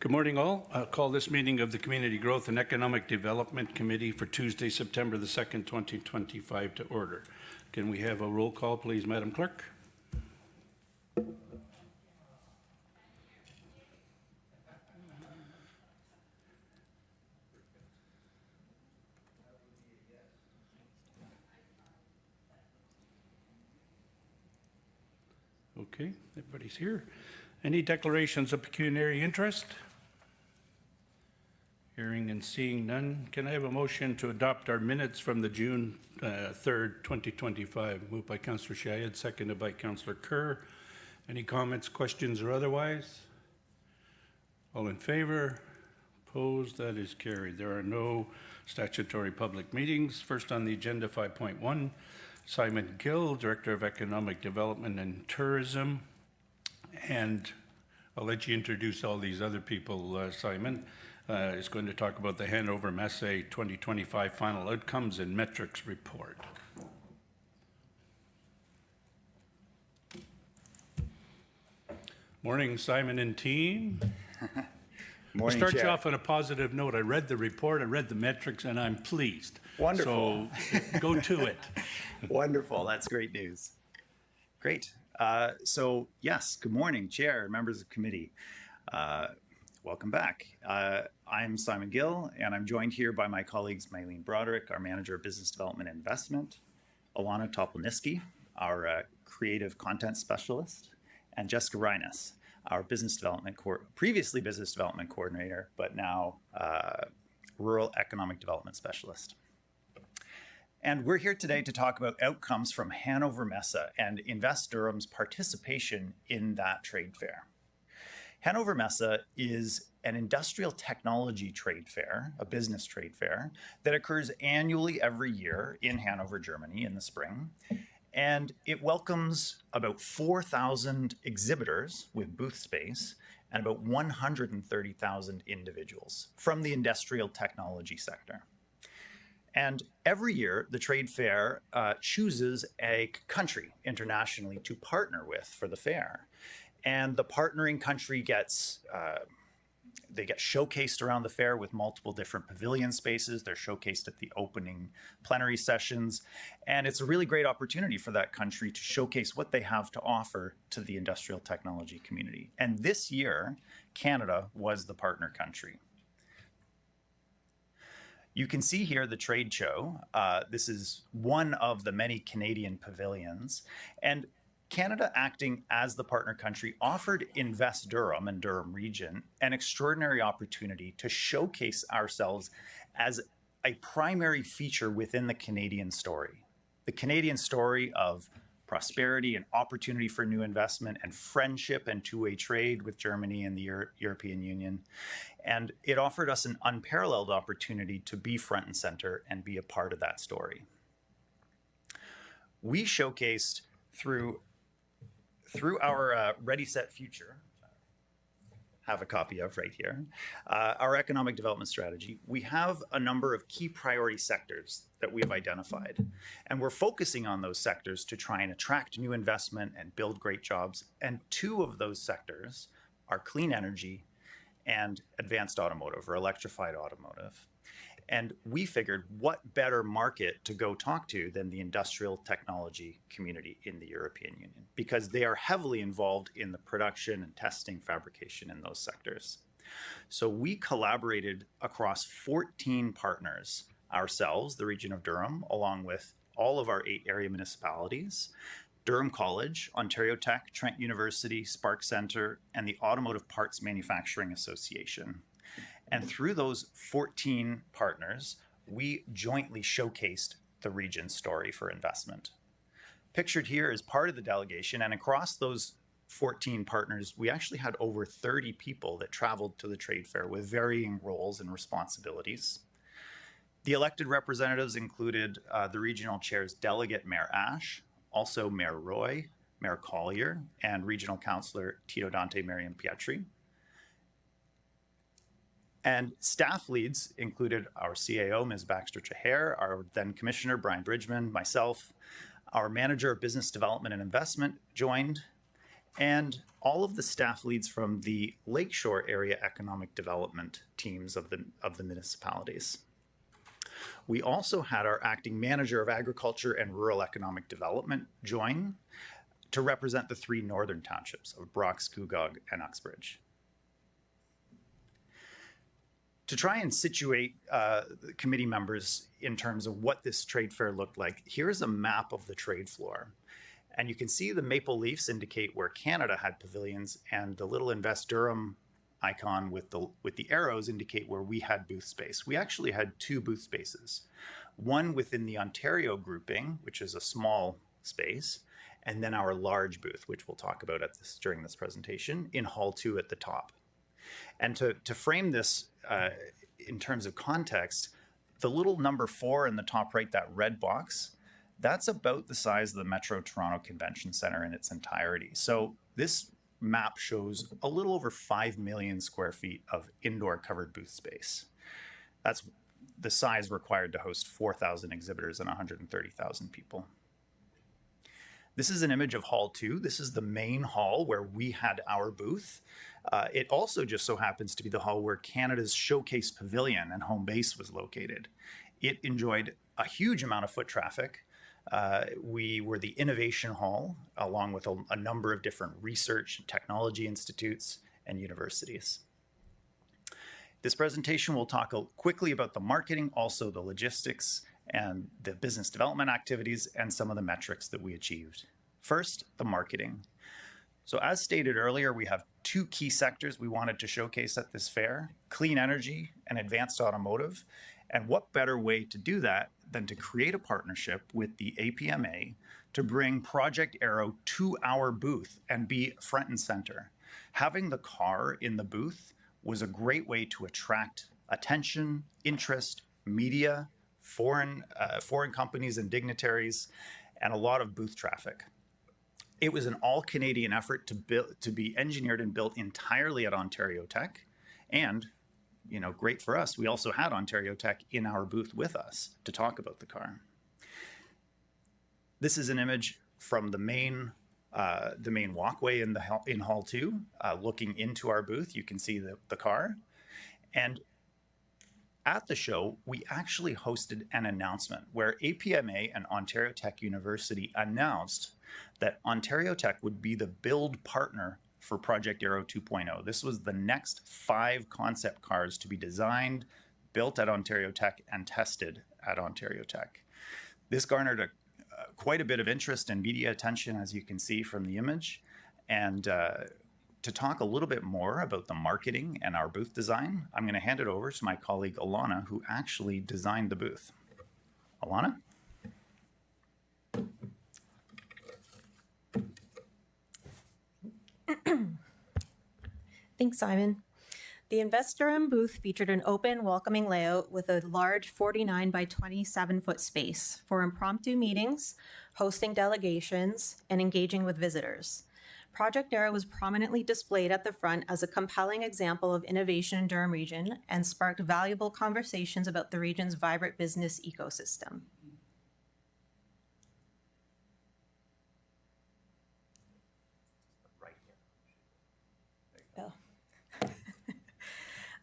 Good morning, all. I'll call this meeting of the Community Growth and Economic Development Committee for Tuesday, September the 2nd, 2025 to order. Can we have a roll call, please, Madam Clerk? Okay, everybody's here. Any declarations of pecuniary interest? Hearing and seeing none, can I have a motion to adopt our minutes from the June 3rd, 2025? Moved by Councillor Shahid, seconded by Councillor Kerr. Any comments, questions, or otherwise? All in favor? Opposed? That is carried. There are no statutory public meetings. First on the agenda, 5.1, Simon Gill, Director of Economic Development and Tourism. And I'll let you introduce all these other people, Simon. Is going to talk about the Hanover Messe 2025 Final Outcomes and Metrics Report. Morning, Simon and team. Morning, I'll start Chair. you off on a positive note. I read the report, I read the metrics, and I'm pleased. Wonderful. So go to it. Wonderful. That's great news. Great. So yes, good morning, Chair, members of the committee. Welcome back. I'm Simon Gill, and I'm joined here by my colleagues, Mylene Broderick, our Manager of Business Development and Investment, Alana Topolniski, our Creative Content Specialist, and Jessica Reines, our previously Business Development Coordinator, but now Rural Economic Development Specialist. And we're here today to talk about outcomes from Hanover Messe and Invest Durham's participation in that trade fair. Hanover Messe is an industrial technology trade fair, a business trade fair, that occurs annually every year in Hanover, Germany in the spring. And it welcomes about 4,000 exhibitors with booth space and about 130,000 individuals from the industrial technology sector. And every year, the trade fair chooses a country internationally to partner with for the fair. And the partnering country they get showcased around the fair with multiple different pavilion spaces. They're showcased at the opening plenary sessions. And it's a really great opportunity for that country to showcase what they have to offer to the industrial technology community. And this year, Canada was the partner country. You can see here the trade show. This is one of the many Canadian pavilions. And Canada, acting as the partner country, offered Invest Durham and Durham Region an extraordinary opportunity to showcase ourselves as a primary feature within the Canadian story. The Canadian story of prosperity and opportunity for new investment and friendship and two-way trade with Germany and the European Union. And it offered us an unparalleled opportunity to be front and center and be a part of that story. We showcased through our Ready, Set, Future, have a copy of right here, our economic development strategy, we have a number of key priority sectors that we've identified. And we're focusing on those sectors to try and attract new investment and build great jobs. And two of those sectors are clean energy and advanced automotive or electrified automotive. And we figured what better market to go talk to than the industrial technology community in the European Union, because they are heavily involved in the production and testing, fabrication in those sectors. So we collaborated across 14 partners ourselves, the region of Durham, along with all of our 8 area municipalities, Durham College, Ontario Tech, Trent University, Spark Centre, and the Automotive Parts Manufacturing Association. And through those 14 partners, we jointly showcased the region's story for investment. Pictured here is part of the delegation, and across those 14 partners, we actually had over 30 people that traveled to the trade fair with varying roles and responsibilities. The elected representatives included the regional chair's delegate, Mayor Ash, also Mayor Roy, Mayor Collier, and Regional Councillor Tito Dante Mariam Pietri. And staff leads included our CAO, Ms. Baxter Chaher, our then Commissioner, Brian Bridgman, myself, our Manager of Business Development and Investment joined, and all of the staff leads from the Lakeshore area economic development teams of the municipalities. We also had our acting manager of agriculture and rural economic development join to represent the 3 northern townships of Brock, Scugog, and Uxbridge. To try and situate the committee members in terms of what this trade fair looked like, here's a map of the trade floor. And you can see the maple leafs indicate where Canada had pavilions, and the little Invest Durham icon with the arrows indicate where we had booth space. We actually had 2 booth spaces, one within the Ontario grouping, which is a small space, and then our large booth, which we'll talk about during this presentation, in Hall 2 at the top. And to frame this in terms of context, the little number 4 in the top right, that red box, that's about the size of the Metro Toronto Convention Centre in its entirety. So this map shows a little over 5 million square feet of indoor covered booth space. That's the size required to host 4,000 exhibitors and 130,000 people. This is an image of Hall 2. This is the main hall where we had our booth. It also just so happens to be the hall where Canada's Showcase Pavilion and home base was located. It enjoyed a huge amount of foot traffic. We were the innovation hall, along with a number of different research and technology institutes and universities. This presentation will talk quickly about the marketing, also the logistics and the business development activities, and some of the metrics that we achieved. First, the marketing. So as stated earlier, we have 2 key sectors we wanted to showcase at this fair: clean energy and advanced automotive. And what better way to do that than to create a partnership with the APMA to bring Project Arrow to our booth and be front and center. Having the car in the booth was a great way to attract attention, interest, media, foreign companies and dignitaries, and a lot of booth traffic. It was an all-Canadian effort to be engineered and built entirely at Ontario Tech, and great for us, we also had Ontario Tech in our booth with us to talk about the car. This is an image from the main walkway in Hall 2, looking into our booth. You can see the car. And at the show, we actually hosted an announcement where APMA and Ontario Tech University announced that Ontario Tech would be the build partner for Project Arrow 2.0. This was the next 5 concept cars to be designed, built at Ontario Tech, and tested at Ontario Tech. This garnered quite a bit of interest and media attention, as you can see from the image. And to talk a little bit more about the marketing and our booth design, I'm going to hand it over to my colleague Alana, who actually designed the booth. Alana? Thanks, Simon. The Invest Durham booth featured an open, welcoming layout with a large 49 by 27 foot space for impromptu meetings, hosting delegations, and engaging with visitors. Project Arrow was prominently displayed at the front as a compelling example of innovation in Durham region and sparked valuable conversations about the region's vibrant business ecosystem.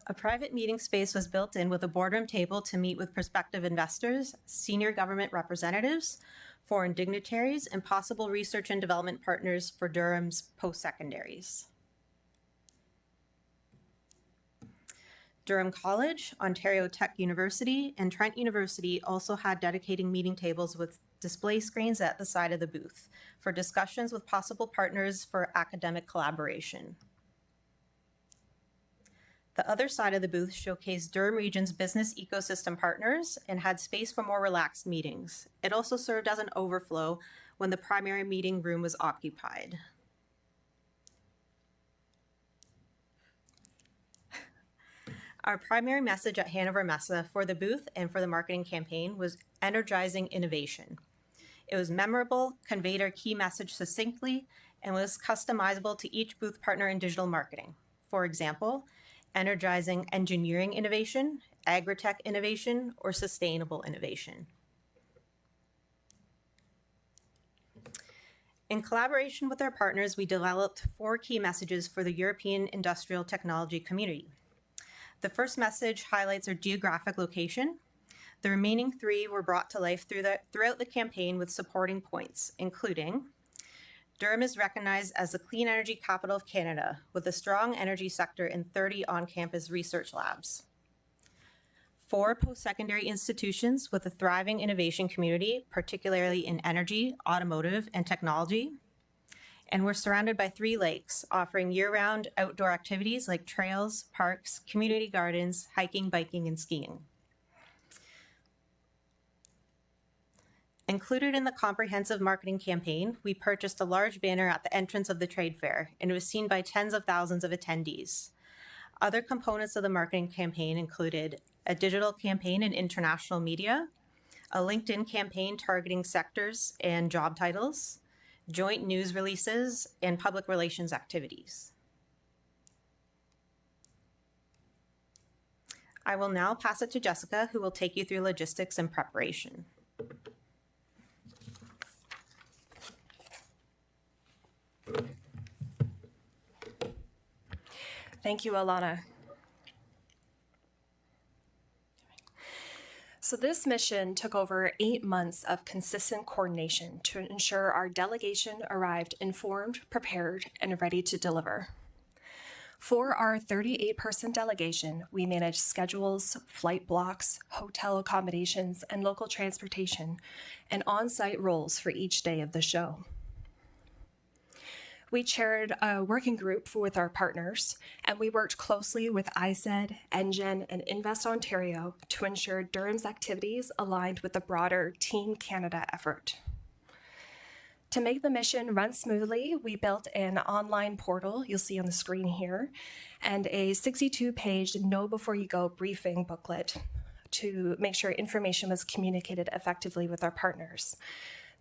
A private meeting space was built in with a boardroom table to meet with prospective investors, senior government representatives, foreign dignitaries, and possible research and development partners for Durham's post-secondaries. Durham College, Ontario Tech University, and Trent University also had dedicated meeting tables with display screens at the side of the booth for discussions with possible partners for academic collaboration. The other side of the booth showcased Durham Region's business ecosystem partners and had space for more relaxed meetings. It also served as an overflow when the primary meeting room was occupied. Our primary message at Hanover Messe for the booth and for the marketing campaign was energizing innovation. It was memorable, conveyed our key message succinctly, and was customizable to each booth partner in digital marketing. For example, energizing engineering innovation, agri-tech innovation, or sustainable innovation. In collaboration with our partners, we developed 4 key messages for the European industrial technology community. The first message highlights our geographic location. The remaining 3 were brought to life throughout the campaign with supporting points, including Durham is recognized as the clean energy capital of Canada with a strong energy sector and 30 on-campus research labs. 4 post-secondary institutions with a thriving innovation community, particularly in energy, automotive, and technology. And we're surrounded by 3 lakes, offering year-round outdoor activities like trails, parks, community gardens, hiking, biking, and skiing. Included in the comprehensive marketing campaign, we purchased a large banner at the entrance of the trade fair, and it was seen by tens of thousands of attendees. Other components of the marketing campaign included a digital campaign in international media, a LinkedIn campaign targeting sectors and job titles, joint news releases, and public relations activities. I will now pass it to Jessica, who will take you through logistics and preparation. Thank you, Alana. So this mission took over 8 months of consistent coordination to ensure our delegation arrived informed, prepared, and ready to deliver. For our 38-person delegation, we managed schedules, flight blocks, hotel accommodations, and local transportation, and on-site roles for each day of the show. We chaired a working group with our partners, and we worked closely with ISED, NGen, and Invest Ontario to ensure Durham's activities aligned with the broader Team Canada effort. To make the mission run smoothly, we built an online portal you'll see on the screen here, and a 62-page Know Before You Go briefing booklet to make sure information was communicated effectively with our partners.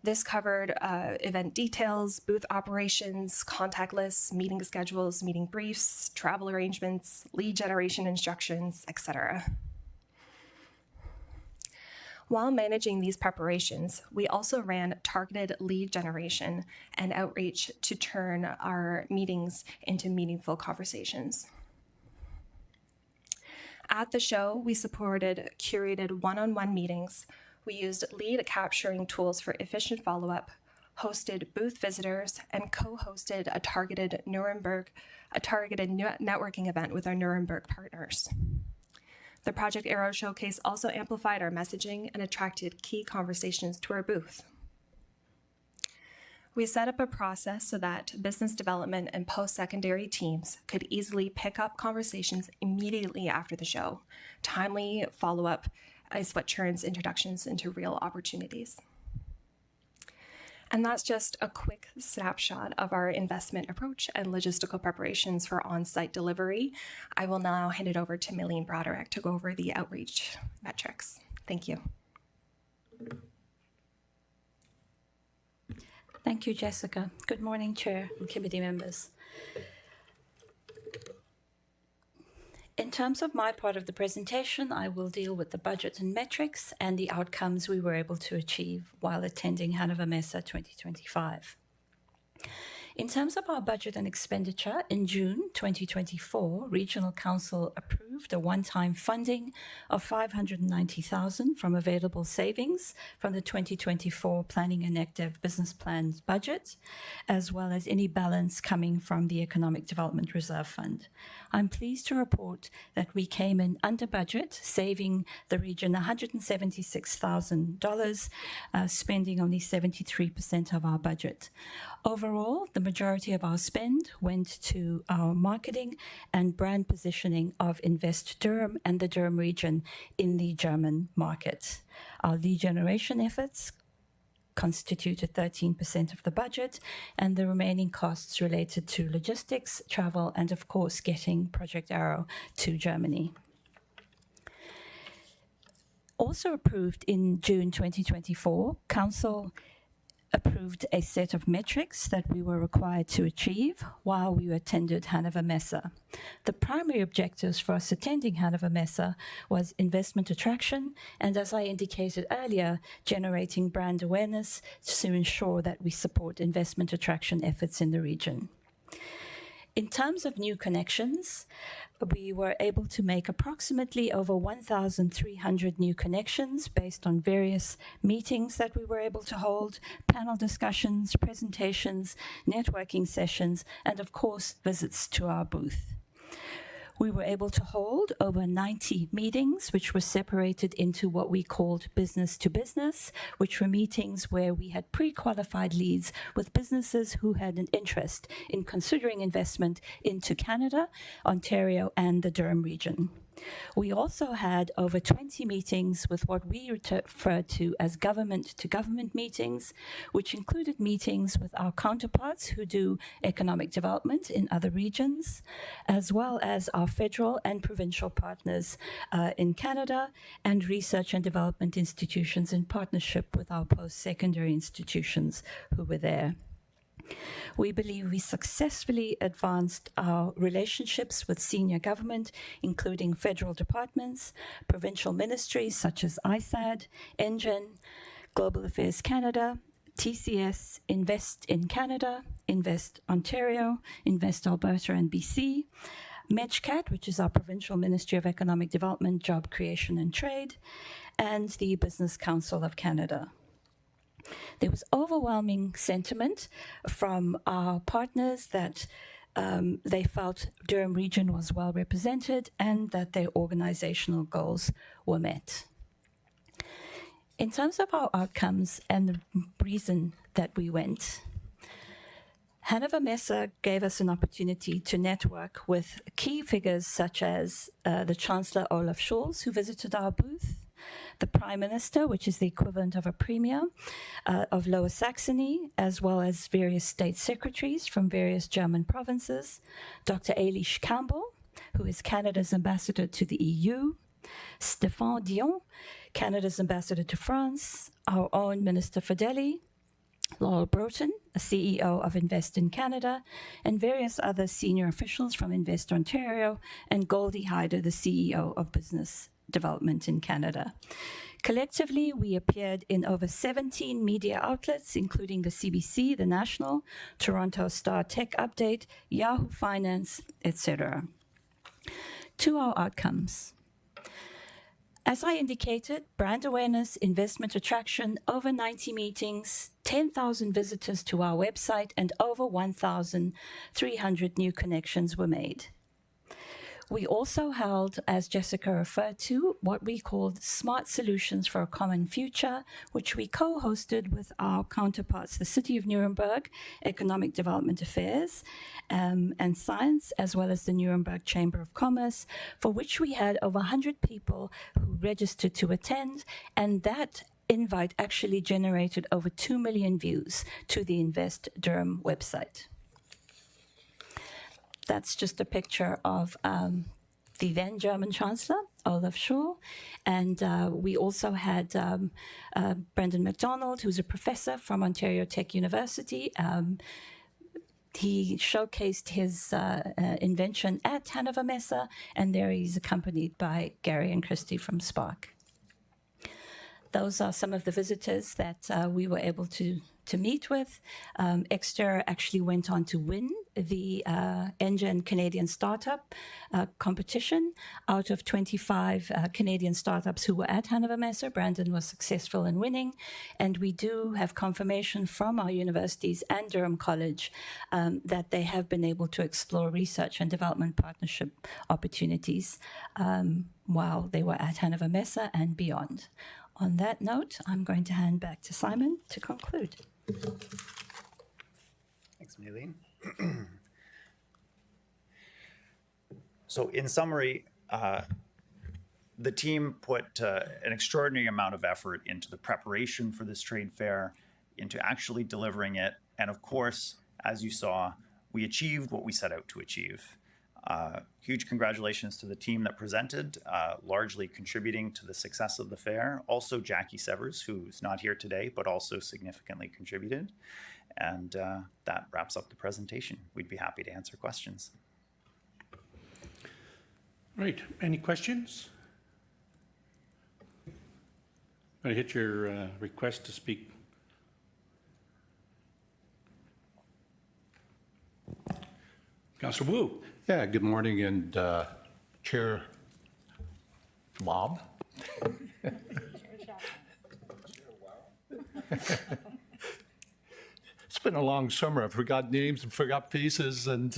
This covered event details, booth operations, contact lists, meeting schedules, meeting briefs, travel arrangements, lead generation instructions, etc. While managing these preparations, we also ran targeted lead generation and outreach to turn our meetings into meaningful conversations. At the show, we supported curated one-on-one meetings. We used lead capturing tools for efficient follow-up, hosted booth visitors, and co-hosted a targeted networking event with our Nuremberg partners. The Project Arrow Showcase also amplified our messaging and attracted key conversations to our booth. We set up a process so that business development and post-secondary teams could easily pick up conversations immediately after the show. Timely follow-up is what turns introductions into real opportunities. And that's just a quick snapshot of our investment approach and logistical preparations for on-site delivery. I will now hand it over to Mylene Broderick to go over the outreach metrics. Thank you. Thank you, Jessica. Good morning, Chair and committee members. In terms of my part of the presentation, I will deal with the budget and metrics and the outcomes we were able to achieve while attending Hannover Messe 2025. In terms of our budget and expenditure, in June 2024, Regional Council approved a one-time funding of $590,000 from available savings from the 2024 Planning and Active Business Plan's budget, as well as any balance coming from the Economic Development Reserve Fund. I'm pleased to report that we came in under budget, saving the region $176,000, spending only 73% of our budget. Overall, the majority of our spend went to our marketing and brand positioning of Invest Durham and the Durham region in the German market. Our lead generation efforts constituted 13% of the budget, and the remaining costs related to logistics, travel, and of course, getting Project Arrow to Germany. Also approved in June 2024, Council approved a set of metrics that we were required to achieve while we attended Hannover Messe. The primary objectives for us attending Hannover Messe was investment attraction and, as I indicated earlier, generating brand awareness to ensure that we support investment attraction efforts in the region. In terms of new connections, we were able to make approximately over 1,300 new connections based on various meetings that we were able to hold, panel discussions, presentations, networking sessions, and of course, visits to our booth. We were able to hold over 90 meetings, which were separated into what we called business to business, which were meetings where we had pre-qualified leads with businesses who had an interest in considering investment into Canada, Ontario, and the Durham region. We also had over 20 meetings with what we refer to as government-to-government meetings, which included meetings with our counterparts who do economic development in other regions, as well as our federal and provincial partners in Canada and research and development institutions in partnership with our post-secondary institutions who were there. We believe we successfully advanced our relationships with senior government, including federal departments, provincial ministries such as ISAD, NGEN, Global Affairs Canada, TCS, Invest in Canada, Invest Ontario, Invest Alberta and BC, MEDCAT, which is our Provincial Ministry of Economic Development, Job Creation and Trade, and the Business Council of Canada. There was overwhelming sentiment from our partners that they felt Durham region was well represented and that their organizational goals were met. In terms of our outcomes and the reason that we went, Hannover Messe gave us an opportunity to network with key figures such as the Chancellor Olaf Scholz, who visited our booth, the Prime Minister, which is the equivalent of a Premier of Lower Saxony, as well as various state secretaries from various German provinces, Dr. Eilish Campbell, who is Canada's ambassador to the EU, Stéphane Dion, Canada's ambassador to France, our own Minister for Delhi, Laurel Broughton, a CEO of Invest in Canada, and various other senior officials from Invest Ontario, and Goldie Hyder, the CEO of Business Development in Canada. Collectively, we appeared in over 17 media outlets, including the CBC, The National, Toronto Star Tech Update, Yahoo Finance, etc. To our outcomes. As I indicated, brand awareness, investment attraction, over 90 meetings, 10,000 visitors to our website, and over 1,300 new connections were made. We also held, as Jessica referred to, what we called Smart Solutions for a Common Future, which we co-hosted with our counterparts, the City of Nuremberg, Economic Development Affairs and Science, as well as the Nuremberg Chamber of Commerce, for which we had over 100 people who registered to attend, and that invite actually generated over 2 million views to the Invest Durham website. That's just a picture of the then German Chancellor, Olaf Scholz. And we also had Brendan MacDonald, who's a professor from Ontario Tech University. He showcased his invention at Hannover Messe, and there he's accompanied by Gary and Christy from Spark. Those are some of the visitors that we were able to meet with. Exter actually went on to win the NGEN Canadian Startup competition. Out of 25 Canadian startups who were at Hannover Messe, Brandon was successful in winning. And we do have confirmation from our universities and Durham College that they have been able to explore research and development partnership opportunities while they were at Hannover Messe and beyond. On that note, I'm going to hand back to Simon to conclude. Thanks, Maylene. So in summary, the team put an extraordinary amount of effort into the preparation for this trade fair, into actually delivering it. And of course, as you saw, we achieved what we set out to achieve. Huge congratulations to the team that presented, largely contributing to the success of the fair. Also Jackie Severs, who's not here today, but also significantly contributed. And that wraps up the presentation. We'd be happy to answer questions. Right, any questions? I hit your request to speak. Councillor Wu. Yeah, good morning, and Chair Bob. It's been a long summer. I forgot names and forgot faces and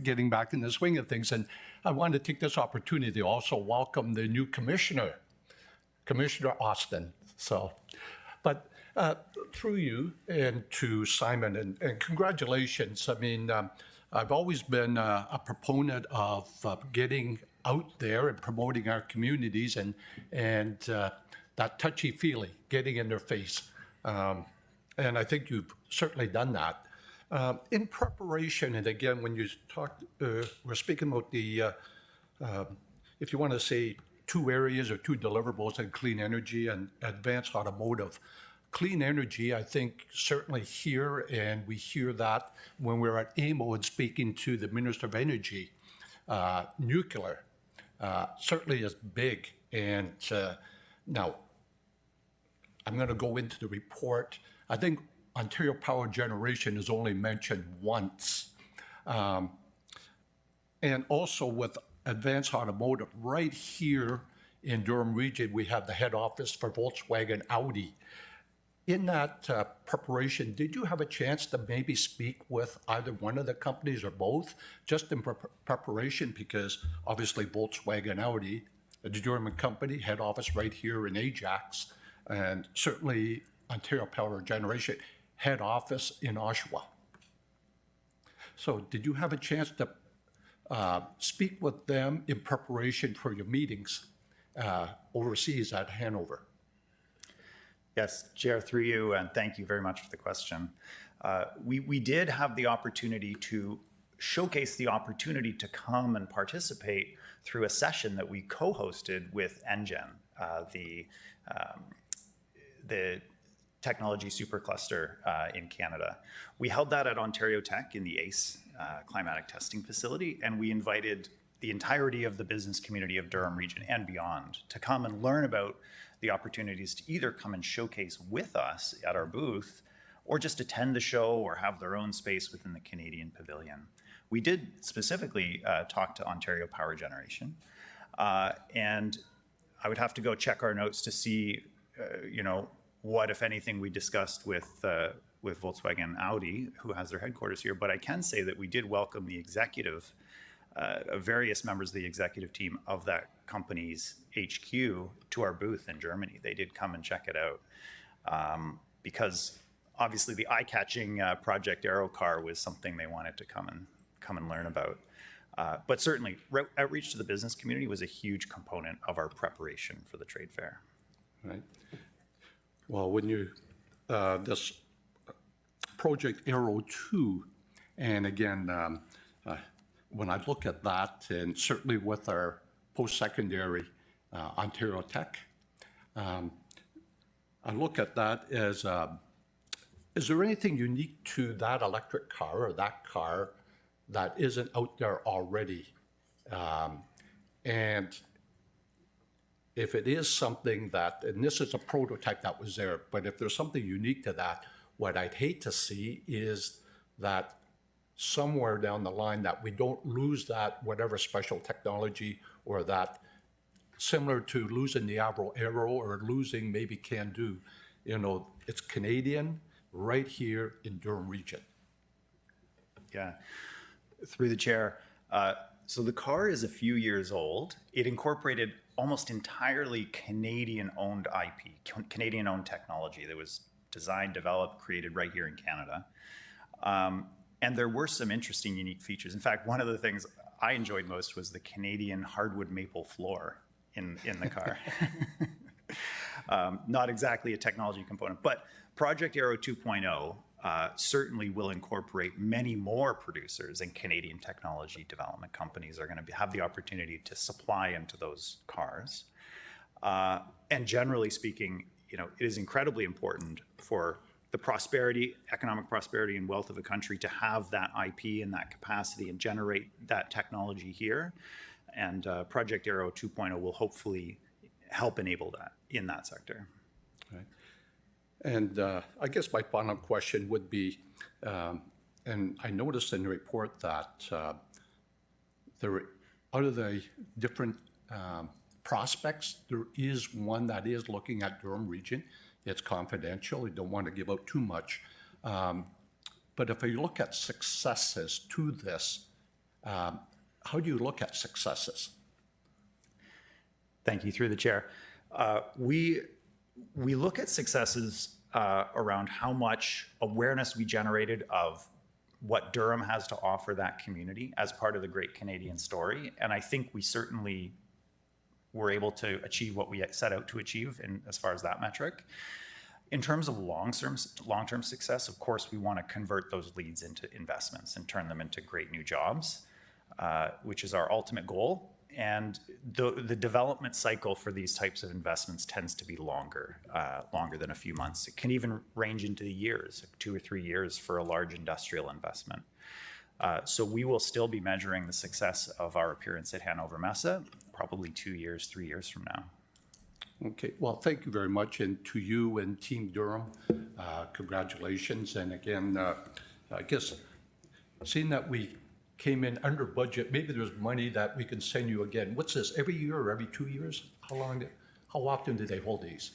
getting back in the swing of things. And I wanted to take this opportunity to also welcome the new commissioner, Commissioner Austin. So, but through you and to Simon, and congratulations. I mean, I've always been a proponent of getting out there and promoting our communities and that touchy-feely, getting in their face. And I think you've certainly done that. In preparation, and again, when you talked, we're speaking about the, if you want to say 2 areas or 2 deliverables in clean energy and advanced automotive. Clean energy, I think, certainly here, and we hear that when we're at AMO and speaking to the Minister of Energy, nuclear certainly is big. And now, I'm going to go into the report. I think Ontario Power Generation is only mentioned once. And also with advanced automotive, right here in Durham Region, we have the head office for Volkswagen Audi. In that preparation, did you have a chance to maybe speak with either one of the companies or both, just in preparation? Because obviously Volkswagen Audi, a German company, head office right here in Ajax, and certainly Ontario Power Generation, head office in Oshawa. So did you have a chance to speak with them in preparation for your meetings overseas at Hanover? Yes, Chair, through you, and thank you very much for the question. We did have the opportunity to showcase the opportunity to come and participate through a session that we co-hosted with NGen, the technology supercluster in Canada. We held that at Ontario Tech in the ACE climatic testing facility, and we invited the entirety of the business community of Durham Region and beyond to come and learn about the opportunities to either come and showcase with us at our booth or just attend the show or have their own space within the Canadian Pavilion. We did specifically talk to Ontario Power Generation, and I would have to go check our notes to see, what, if anything, we discussed with Volkswagen Audi, who has their headquarters here. But I can say that we did welcome the executive, various members of the executive team of that company's HQ to our booth in Germany. They did come and check it out because obviously the eye-catching Project Aero car was something they wanted to come and learn about. But certainly, outreach to the business community was a huge component of our preparation for the trade fair. Right. Well, when you, this Project Aero 2, and again, when I look at that, and certainly with our post-secondary Ontario Tech, I look at that as, is there anything unique to that electric car or that car that isn't out there already? And if it is something that, and this is a prototype that was there, but if there's something unique to that, what I'd hate to see is that somewhere down the line that we don't lose that whatever special technology or that similar to losing the Avro Aero or losing maybe CANDO. It's Canadian right here in Durham Region. Yeah, through the chair. So the car is a few years old. It incorporated almost entirely Canadian-owned IP, Canadian-owned technology that was designed, developed, created right here in Canada. And there were some interesting, unique features. In fact, one of the things I enjoyed most was the Canadian hardwood maple floor in the car. Not exactly a technology component, but Project Aero 2.0 certainly will incorporate many more producers, and Canadian technology development companies are going to have the opportunity to supply into those cars. And generally speaking, you know, it is incredibly important for the prosperity, economic prosperity and wealth of the country to have that IP and that capacity and generate that technology here. And Project Arrow 2.0 will hopefully help enable that in that sector. And I guess my final question would be, and I noticed in the report that there, out of the different prospects, there is one that is looking at Durham Region. It's confidential. I don't want to give out too much. But if you look at successes to this, how do you look at successes? Thank you, through the chair. We look at successes around how much awareness we generated of what Durham has to offer that community as part of the Great Canadian Story. And I think we certainly were able to achieve what we set out to achieve in, as far as that metric. In terms of long-term success, of course, we want to convert those leads into investments and turn them into great new jobs, which is our ultimate goal. And the development cycle for these types of investments tends to be longer than a few months. It can even range into years, 2 or 3 years for a large industrial investment. So we will still be measuring the success of our appearance at Hanover Messe, probably 2 years, 3 years from now. Okay, well, thank you very much. And to you and Team Durham, congratulations. And again, I guess seeing that we came in under budget, maybe there's money that we can send you again. What's this, every year or every 2 years? How often do they hold these?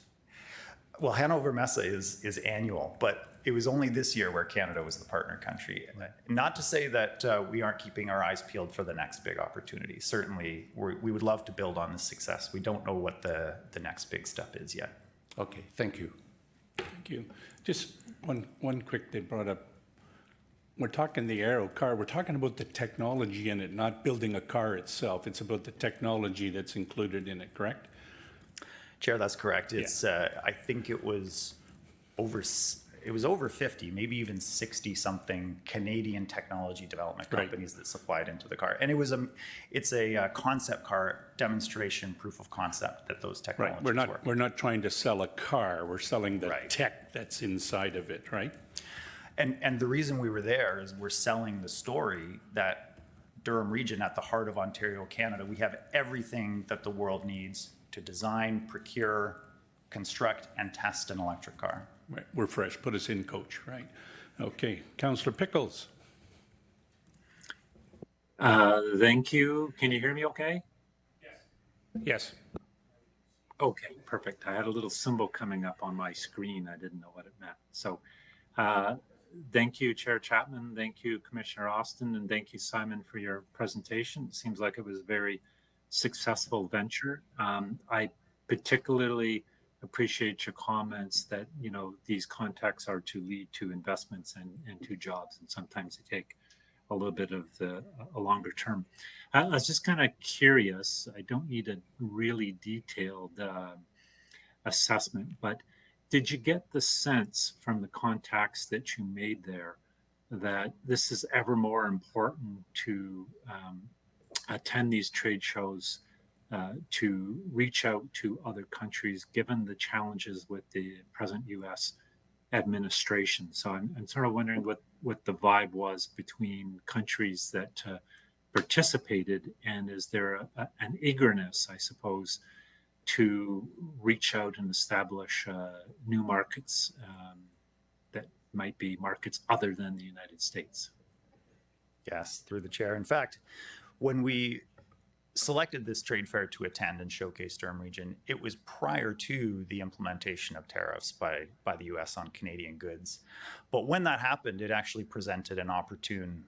Well, Hanover Messe is annual, but it was only this year where Canada was the partner country. Not to say that we aren't keeping our eyes peeled for the next big opportunity. Certainly, we would love to build on this success. We don't know what the next big step is yet. Okay, thank you. Thank you. Just one quick, they brought up, we're talking the Aero car, we're talking about the technology in it, not building a car itself. It's about the technology that's included in it, correct? Chair, that's correct. It's I think it was over 50, maybe even 60 something Canadian technology development companies that supplied into the car. And it's a concept car demonstration, proof of concept that those technologies work. We're not trying to sell a car, we're selling the tech that's inside of it, right? And the reason we were there is we're selling the story that Durham Region, at the heart of Ontario, Canada, we have everything that the world needs to design, procure, construct, and test an electric car. Right, we're fresh, put us in, coach, right? Okay, Councillor Pickles. Thank you. Can you hear me okay? Yes. Okay, perfect. I had a little symbol coming up on my screen. I didn't know what it meant. So thank you, Chair Chapman. Thank you, Commissioner Austin. And thank you, Simon, for your presentation. It seems like it was a very successful venture. I particularly appreciate your comments that, you know, these contacts are to lead to investments and to jobs, and sometimes they take a little bit of a longer term. I was just kind of curious. I don't need a really detailed assessment, but did you get the sense from the contacts that you made there that this is ever more important to attend these trade shows, to reach out to other countries, given the challenges with the present U.S. administration? So I'm sort of wondering what the vibe was between countries that participated, and is there an eagerness, I suppose, to reach out and establish new markets that might be markets other than the United States? Yes, through the chair. In fact, when we selected this trade fair to attend and showcase Durham Region, it was prior to the implementation of tariffs by the U.S. on Canadian goods. But when that happened, it actually presented an opportunity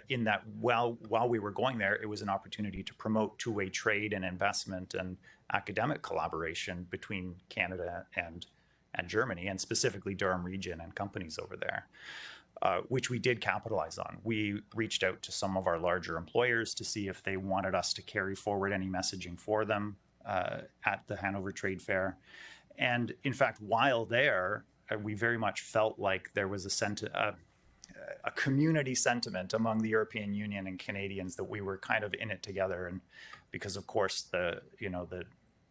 in that while we were going there, it was an opportunity to promote two-way trade and investment and academic collaboration between Canada and Germany, and specifically Durham Region and companies over there. Which we did capitalize on. We reached out to some of our larger employers to see if they wanted us to carry forward any messaging for them at the Hanover Trade Fair. And in fact, while there, we very much felt like there was a community sentiment among the European Union and Canadians that we were kind of in it together. And because of course the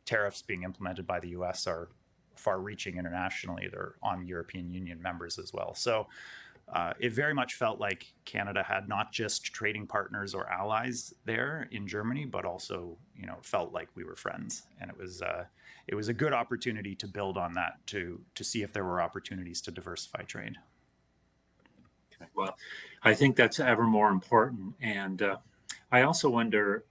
tariffs being implemented by the US are far-reaching internationally, they're on European Union members as well. So it very much felt like Canada had not just trading partners or allies there in Germany, but also, felt like we were friends. And it was a good opportunity to build on that, to see if there were opportunities to diversify trade. Okay. Well, I think that's ever more important. And I also wonder,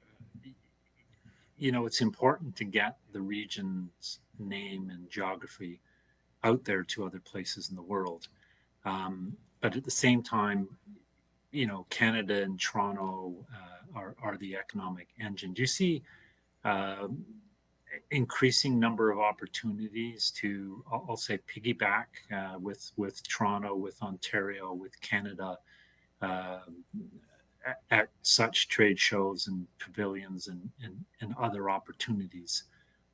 it's important to get the region's name and geography out there to other places in the world. But at the same time, Canada and Toronto are the economic engine. Do you see increasing number of opportunities to, I'll say, piggyback with Toronto, with Ontario, with Canada at such trade shows and pavilions and other opportunities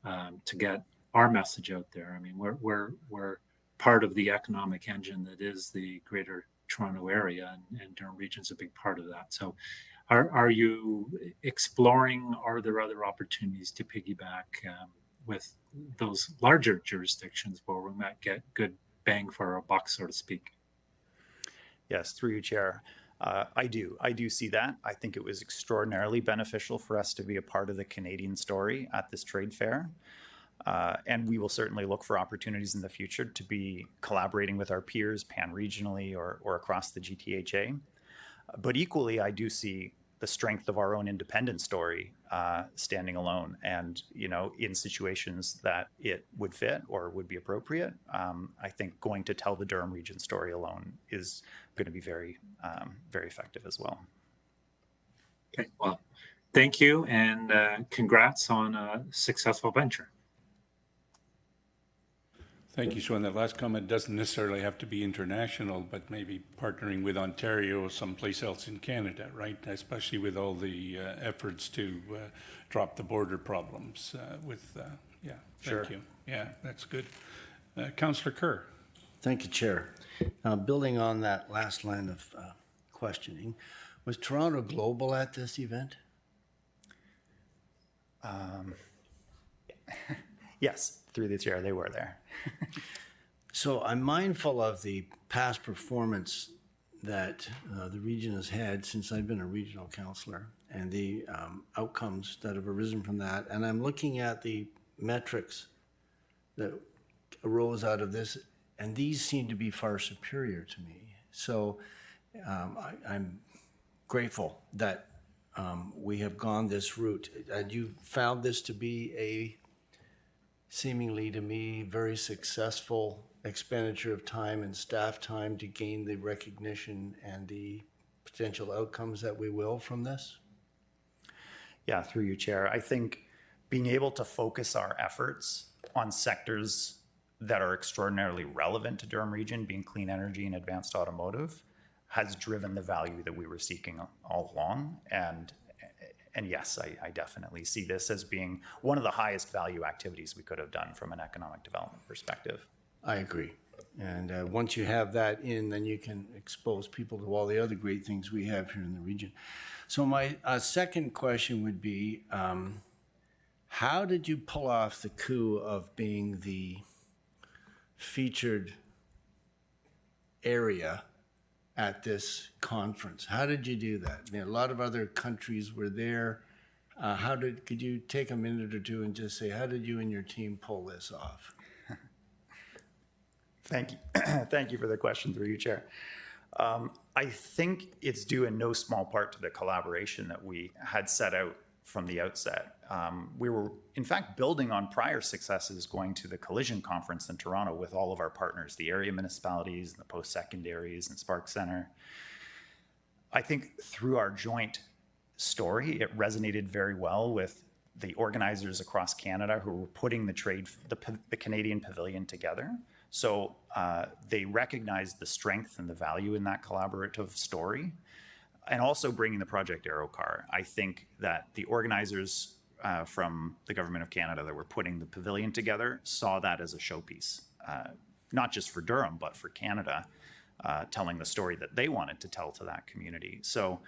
to get our message out there? I mean, we're part of the economic engine that is the Greater Toronto Area, and Durham Region's a big part of that. So are you exploring, are there other opportunities to piggyback with those larger jurisdictions where we might get good bang for our buck, so to speak? Yes, through you, Chair. I do see that. I think it was extraordinarily beneficial for us to be a part of the Canadian story at this trade fair. And we will certainly look for opportunities in the future to be collaborating with our peers pan-regionally or across the GTHA. But equally, I do see the strength of our own independent story standing alone. And, in situations that it would fit or would be appropriate, I think going to tell the Durham Region story alone is going to be very, very effective as well. Okay, well, thank you, and congrats on a successful venture. Thank you. So in that last comment, doesn't necessarily have to be international, but maybe partnering with Ontario or someplace else in Canada, right? Especially with all the efforts to drop the border problems yeah, Sure. Thank you. Yeah, that's good. Councillor Kerr. Thank you, Chair. Building on that last line of questioning, was Toronto Global at this event? Yes, through the chair, they were there. So I'm mindful of the past performance that the region has had since I've been a regional councillor, and the outcomes that have arisen from that. And I'm looking at the metrics that arose out of this, and these seem to be far superior to me. So I'm grateful that we have gone this route. And you found this to be a seemingly to me very successful expenditure of time and staff time to gain the recognition and the potential outcomes that we will from this? Yeah, through you, Chair. I think being able to focus our efforts on sectors that are extraordinarily relevant to Durham Region, being clean energy and advanced automotive, has driven the value that we were seeking all along. And yes, I definitely see this as being one of the highest value activities we could have done from an economic development perspective. I agree. And once you have that in, then you can expose people to all the other great things we have here in the region. So my second question would be, how did you pull off the coup of being the featured area at this conference? How did you do that? I mean, a lot of other countries were there. Could you take a minute or two and just say, how did you and your team pull this off? Thank you. Thank you for the question, through you, Chair. I think it's due in no small part to the collaboration that we had set out from the outset. We were, in fact, building on prior successes going to the Collision Conference in Toronto with all of our partners, the area municipalities, and the post-secondaries, and Spark Center. I think through our joint story, it resonated very well with the organizers across Canada who were putting the Canadian Pavilion together. So they recognized the strength and the value in that collaborative story, and also bringing the Project Aerocar. I think that the organizers from the Government of Canada that were putting the pavilion together saw that as a showpiece. not just for Durham, but for Canada, telling the story that they wanted to tell to that community. So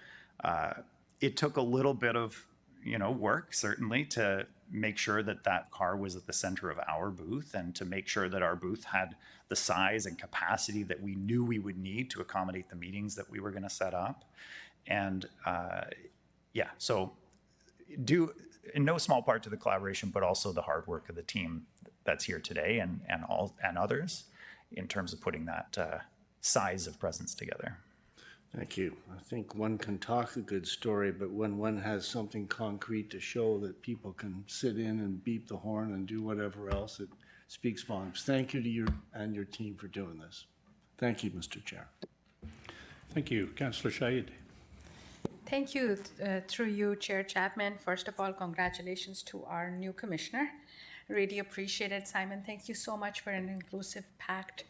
it took a little bit of, work, certainly, to make sure that that car was at the center of our booth and to make sure that our booth had the size and capacity that we knew we would need to accommodate the meetings that we were going to set up. And so due in no small part to the collaboration, but also the hard work of the team that's here today and others in terms of putting that size of presence together. Thank you. I think one can talk a good story, but when one has something concrete to show that people can sit in and beep the horn and do whatever else, it speaks volumes. Thank you to you and your team for doing this. Thank you, Mr. Chair. Thank you. Councillor Shaid. Thank you. Through you, Chair Chapman. First of all, congratulations to our new commissioner. Really appreciate it, Simon. Thank you so much for an inclusive, packed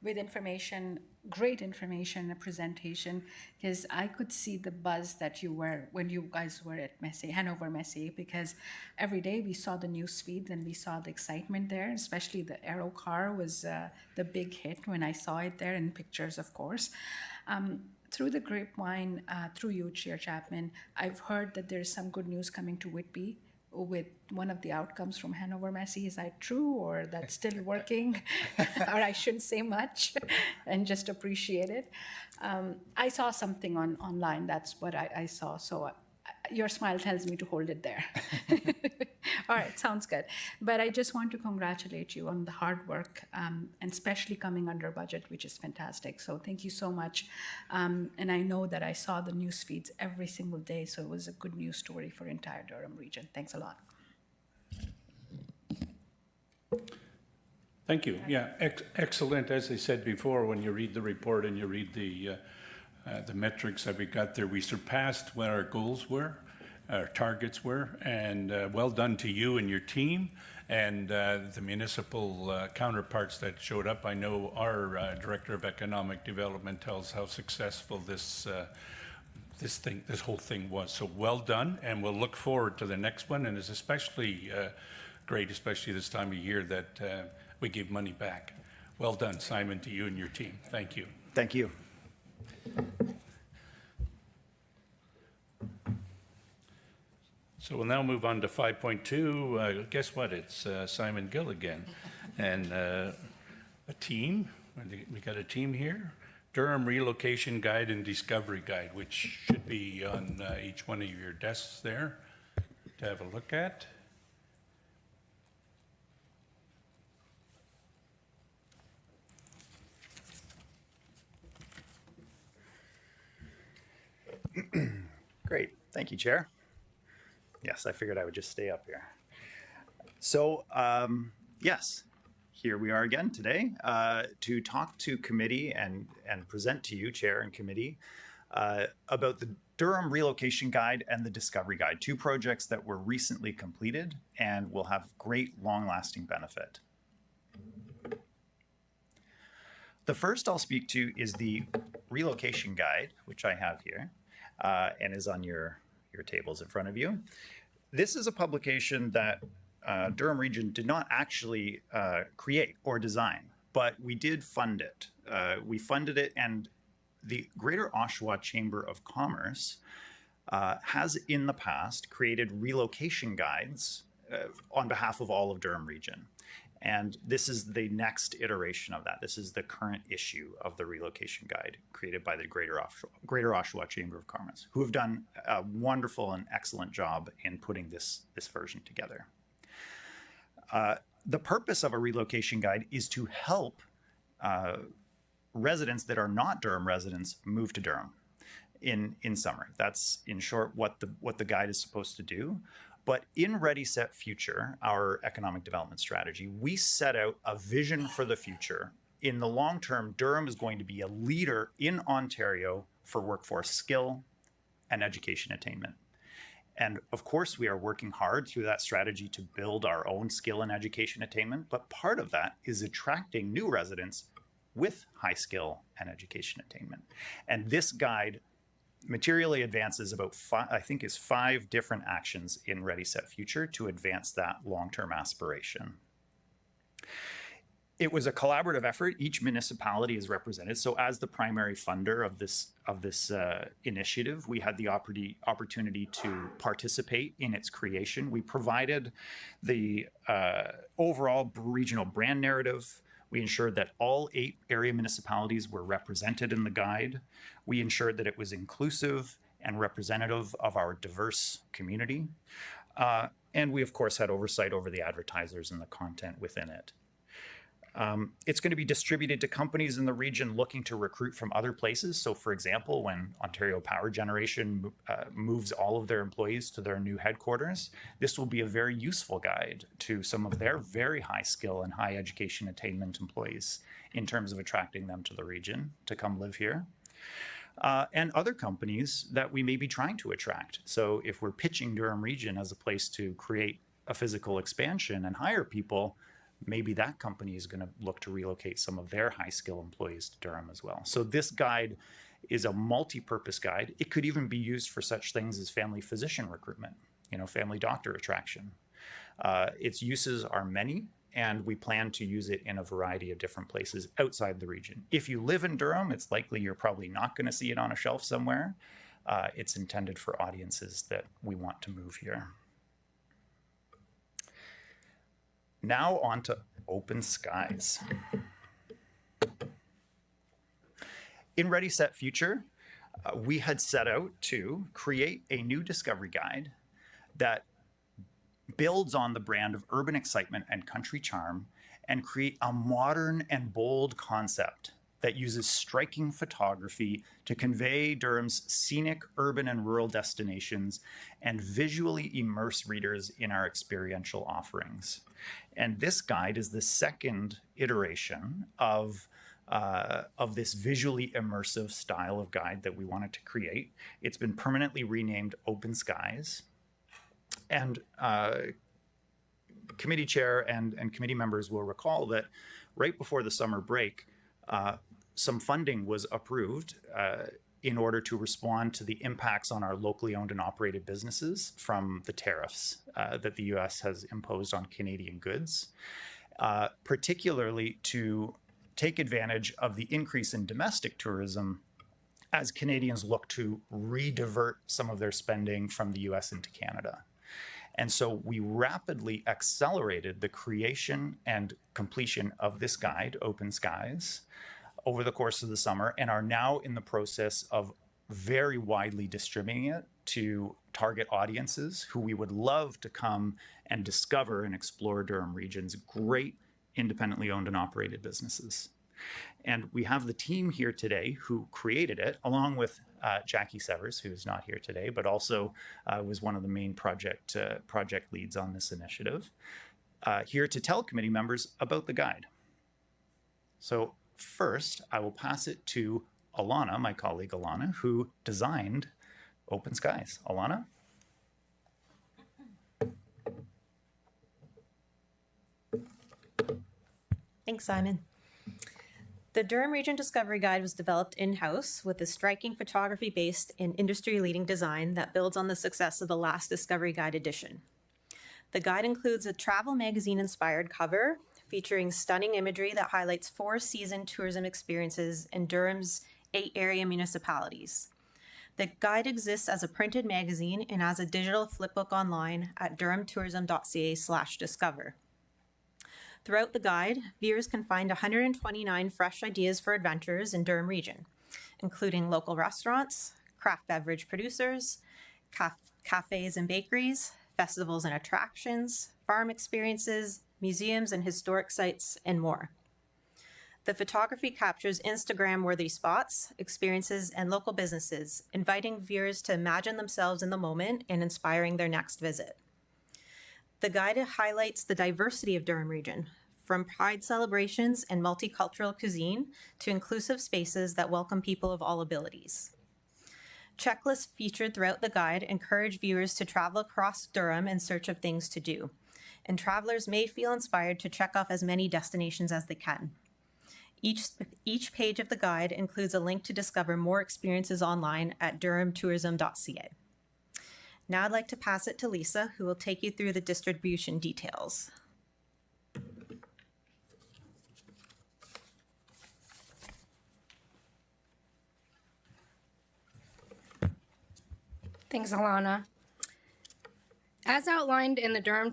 with information, great information, a presentation, because I could see the buzz that you were when you guys were at Messier, Hanover Messier, because every day we saw the news feeds and we saw the excitement there, especially the Aero car was the big hit when I saw it there in pictures, of course. Through the grapevine, through you, Chair Chapman, I've heard that there's some good news coming to Whitby with one of the outcomes from Hanover Messier. Is that true, or that's still working? Or I shouldn't say much and just appreciate it. I saw something online. That's what I saw. So your smile tells me to hold it there. All right, sounds good. But I just want to congratulate you on the hard work, and especially coming under budget, which is fantastic. So thank you so much. And I know that I saw the news feeds every single day, so it was a good news story for entire Durham region. Thanks a lot. Thank you. Yeah, excellent. As I said before, when you read the report and you read the metrics that we got there, we surpassed what our goals were, our targets were, and well done to you and your team and the municipal counterparts that showed up. I know our Director of Economic Development tells how successful this whole thing was. So well done, and we'll look forward to the next one. And it's especially great, especially this time of year, that we give money back. Well done, Simon, to you and your team. Thank you. Thank you. So we'll now move on to 5.2. Guess what? It's Simon Gill again. And a team. We got a team here. Durham Relocation Guide and Discovery Guide, which should be on each one of your desks there to have a look at. Great. Thank you, Chair. Yes, I figured I would just stay up here. So, yes, here we are again today to talk to committee and present to you, Chair and committee, about the Durham Relocation Guide and the Discovery Guide, two projects that were recently completed and will have great long-lasting benefit. The first I'll speak to is the Relocation Guide, which I have here, and is on your tables in front of you. This is a publication that Durham Region did not actually create or design, but we did fund it. We funded it, and the Greater Oshawa Chamber of Commerce has in the past created relocation guides on behalf of all of Durham Region. And this is the next iteration of that. This is the current issue of the relocation guide created by the Greater Oshawa Chamber of Commerce, who have done a wonderful and excellent job in putting this version together. The purpose of a relocation guide is to help residents that are not Durham residents move to Durham in summer. That's, in short, what the guide is supposed to do. But in Ready, Set, Future, our economic development strategy, we set out a vision for the future. In the long term, Durham is going to be a leader in Ontario for workforce skill and education attainment. And of course, we are working hard through that strategy to build our own skill and education attainment. But part of that is attracting new residents with high skill and education attainment. And this guide materially advances about five different actions in Ready, Set, Future to advance that long-term aspiration. It was a collaborative effort. Each municipality is represented. So as the primary funder of this initiative, we had the opportunity to participate in its creation. We provided the overall regional brand narrative. We ensured that all 8 area municipalities were represented in the guide. We ensured that it was inclusive and representative of our diverse community. And we, of course, had oversight over the advertisers and the content within it. It's going to be distributed to companies in the region looking to recruit from other places. So, for example, when Ontario Power Generation moves all of their employees to their new headquarters, this will be a very useful guide to some of their very high skill and high education attainment employees in terms of attracting them to the region to come live here. And other companies that we may be trying to attract. So if we're pitching Durham Region as a place to create a physical expansion and hire people, maybe that company is going to look to relocate some of their high skill employees to Durham as well. So this guide is a multi-purpose guide. It could even be used for such things as family physician recruitment, family doctor attraction. Its uses are many, and we plan to use it in a variety of different places outside the region. If you live in Durham, it's likely you're probably not going to see it on a shelf somewhere. It's intended for audiences that we want to move here. Now on to Open Skies. In Ready, Set, Future, we had set out to create a new discovery guide that builds on the brand of urban excitement and country charm and create a modern and bold concept that uses striking photography to convey Durham's scenic urban and rural destinations and visually immerse readers in our experiential offerings. And this guide is the second iteration of this visually immersive style of guide that we wanted to create. It's been permanently renamed Open Skies. And committee chair and committee members will recall that right before the summer break, some funding was approved in order to respond to the impacts on our locally owned and operated businesses from the tariffs that the US has imposed on Canadian goods, particularly to take advantage of the increase in domestic tourism as Canadians look to redivert some of their spending from the US into Canada. And so we rapidly accelerated the creation and completion of this guide, Open Skies, over the course of the summer, and are now in the process of very widely distributing it to target audiences who we would love to come and discover and explore Durham Region's great independently owned and operated businesses. And we have the team here today who created it, along with Jackie Severs, who's not here today, but also was one of the main project leads on this initiative, here to tell committee members about the guide. So first, I will pass it to Alana, my colleague Alana, who designed Open Skies. Alana? Thanks, Simon. The Durham Region Discovery Guide was developed in-house with a striking photography-based and industry-leading design that builds on the success of the last Discovery Guide edition. The guide includes a travel magazine-inspired cover featuring stunning imagery that highlights 4 season tourism experiences in Durham's 8 area municipalities. The guide exists as a printed magazine and as a digital flipbook online at durhamtourism.ca/discover. Throughout the guide, viewers can find 129 fresh ideas for adventures in Durham Region, including local restaurants, craft beverage producers, cafes and bakeries, festivals and attractions, farm experiences, museums and historic sites, and more. The photography captures Instagram-worthy spots, experiences, and local businesses, inviting viewers to imagine themselves in the moment and inspiring their next visit. The guide highlights the diversity of Durham Region, from pride celebrations and multicultural cuisine to inclusive spaces that welcome people of all abilities. Checklists featured throughout the guide encourage viewers to travel across Durham in search of things to do, and travelers may feel inspired to check off as many destinations as they can. Each page of the guide includes a link to discover more experiences online at durhamtourism.ca. Now I'd like to pass it to Lisa, who will take you through the distribution details. Thanks, Alana. As outlined in the Durham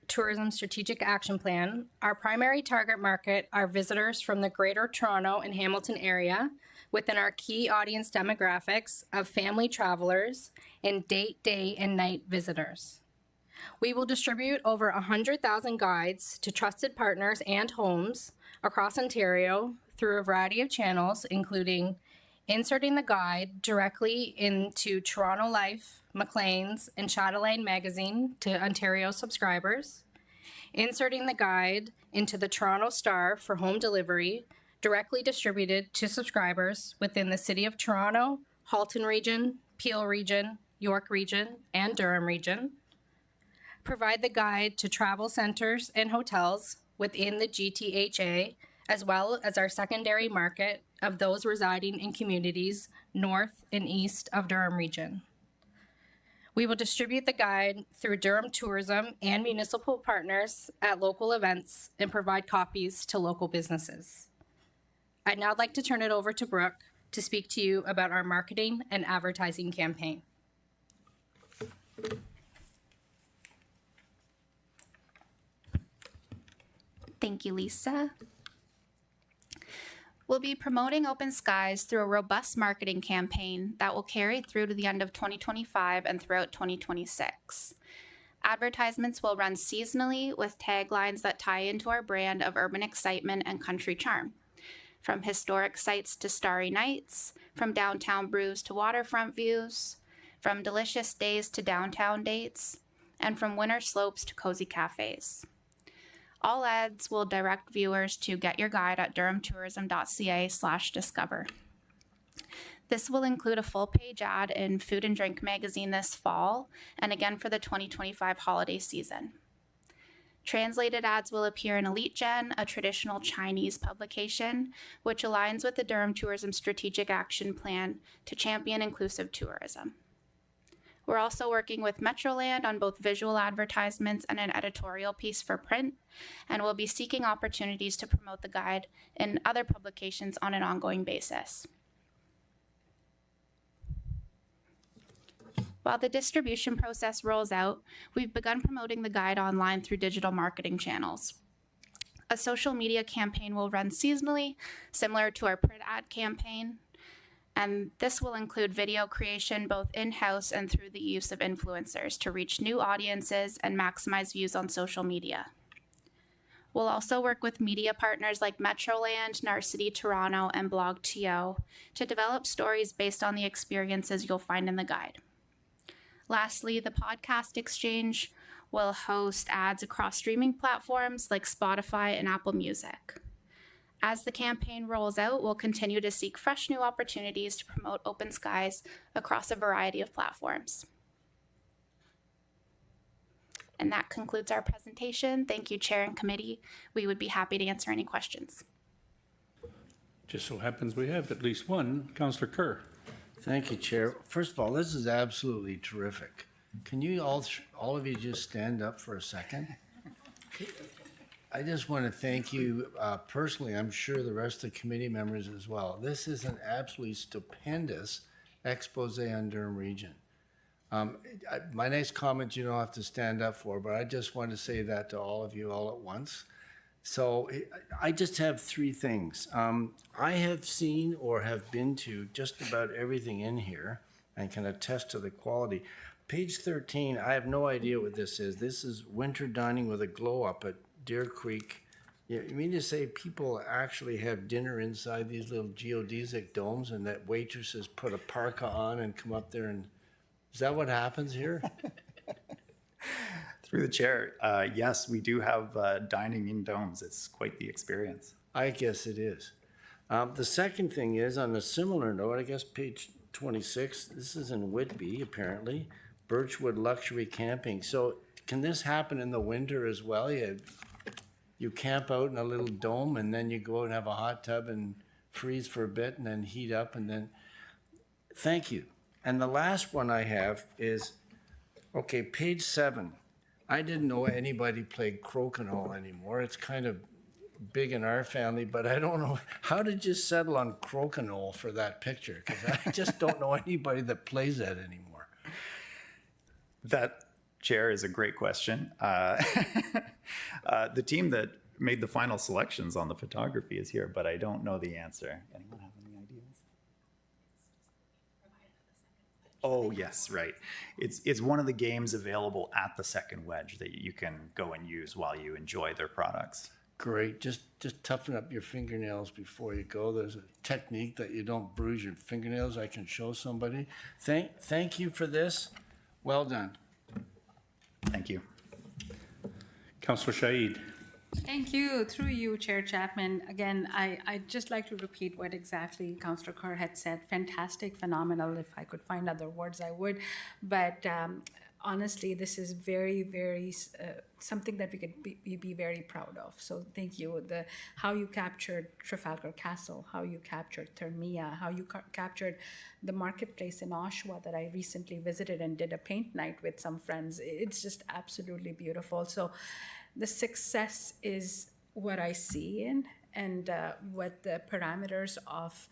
Tourism Strategic Action Plan, our primary target market are visitors from the Greater Toronto and Hamilton area within our key audience demographics of family travelers and date, day, and night visitors. We will distribute over 100,000 guides to trusted partners and homes across Ontario through a variety of channels, including inserting the guide directly into Toronto Life, Maclean's, and Chatelaine magazine to Ontario subscribers, inserting the guide into the Toronto Star for home delivery, directly distributed to subscribers within the City of Toronto, Halton Region, Peel Region, York Region, and Durham Region, provide the guide to travel centers and hotels within the GTHA, as well as our secondary market of those residing in communities north and east of Durham Region. We will distribute the guide through Durham Tourism and municipal partners at local events and provide copies to local businesses. I'd now like to turn it over to Brooke to speak to you about our marketing and advertising campaign. Thank you, Lisa. We'll be promoting Open Skies through a robust marketing campaign that will carry through to the end of 2025 and throughout 2026. Advertisements will run seasonally with taglines that tie into our brand of urban excitement and country charm. From historic sites to starry nights, from downtown brews to waterfront views, from delicious days to downtown dates, and from winter slopes to cozy cafes. All ads will direct viewers to get your guide at durhamtourism.ca/discover. This will include a full-page ad in Food and Drink magazine this fall, and again for the 2025 holiday season. Translated ads will appear in Elite Gen, a traditional Chinese publication, which aligns with the Durham Tourism Strategic Action Plan to champion inclusive tourism. We're also working with Metroland on both visual advertisements and an editorial piece for print, and we'll be seeking opportunities to promote the guide in other publications on an ongoing basis. While the distribution process rolls out, we've begun promoting the guide online through digital marketing channels. A social media campaign will run seasonally, similar to our print ad campaign, and this will include video creation both in-house and through the use of influencers to reach new audiences and maximize views on social media. We'll also work with media partners like Metroland, Narcity Toronto, and BlogTO to develop stories based on the experiences you'll find in the guide. Lastly, the Podcast Exchange will host ads across streaming platforms like Spotify and Apple Music. As the campaign rolls out, we'll continue to seek fresh new opportunities to promote Open Skies across a variety of platforms. And that concludes our presentation. Thank you, Chair and Committee. We would be happy to answer any questions. Just so happens we have at least one. Councillor Kerr. Thank you, Chair. First of all, this is absolutely terrific. Can you all of you just stand up for a second? I just want to thank you personally. I'm sure the rest of the committee members as well. This is an absolutely stupendous expose on Durham Region. My next comment you don't have to stand up for, but I just want to say that to all of you all at once. So I just have three things. I have seen or have been to just about everything in here and can attest to the quality. Page 13, I have no idea what this is. This is winter dining with a glow up at Deer Creek. You mean to say people actually have dinner inside these little geodesic domes and that waitresses put a parka on and come up there and, is that what happens here? Through the chair, yes, we do have dining in domes. It's quite the experience. I guess it is. The second thing is, on a similar note, I guess page 26, this is in Whitby, apparently, Birchwood Luxury Camping. So can this happen in the winter as well? You camp out in a little dome and then you go and have a hot tub and freeze for a bit and then heat up and then, thank you. And the last one I have is, okay, page 7. I didn't know anybody played crokinole anymore. It's kind of big in our family, but I don't know. How did you settle on crokinole for that picture? Because I just don't know anybody that plays that anymore. That, Chair, is a great question. The team that made the final selections on the photography is here, but I don't know the answer. Anyone have any ideas? Oh, yes, right. It's one of the games available at the second wedge that you can go and use while you enjoy their products. Great. Just toughen up your fingernails before you go. There's a technique that you don't bruise your fingernails. I can show somebody. Thank you for this. Well done. Thank you. Councillor Shaid. Thank you. Through you, Chair Chapman. Again, I'd just like to repeat what exactly Councillor Kerr had said. Fantastic, phenomenal. If I could find other words, I would. But honestly, this is very, very something that we could be very proud of. So thank you. How you captured Trafalgar Castle, how you captured Thermia, how you captured the marketplace in Oshawa that I recently visited and did a paint night with some friends. It's just absolutely beautiful. So the success is what I see in, and what the parameters of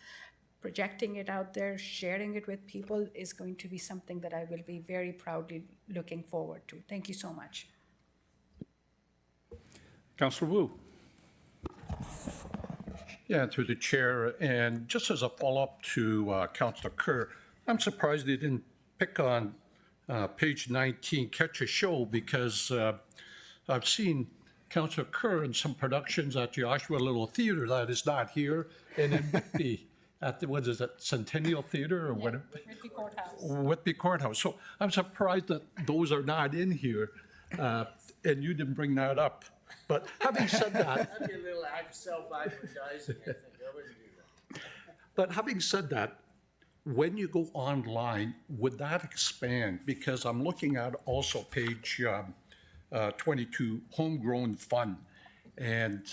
projecting it out there, sharing it with people is going to be something that I will be very proudly looking forward to. Thank you so much. Councillor Wu. Yeah, through the chair, and just as a follow-up to Councillor Kerr, I'm surprised they didn't pick on page 19, Catch a Show, because I've seen Councillor Kerr in some productions at the Oshawa Little Theatre that is not here, and in Whitby at the, what is it, Centennial Theatre or whatever? Whitby Courthouse. Whitby Courthouse. So I'm surprised that those are not in here, and you didn't bring that up. But having said that, That'd be a little self-advertising, I think. I wouldn't do that. but having said that, when you go online, would that expand? Because I'm looking at also page 22, Homegrown Fun. And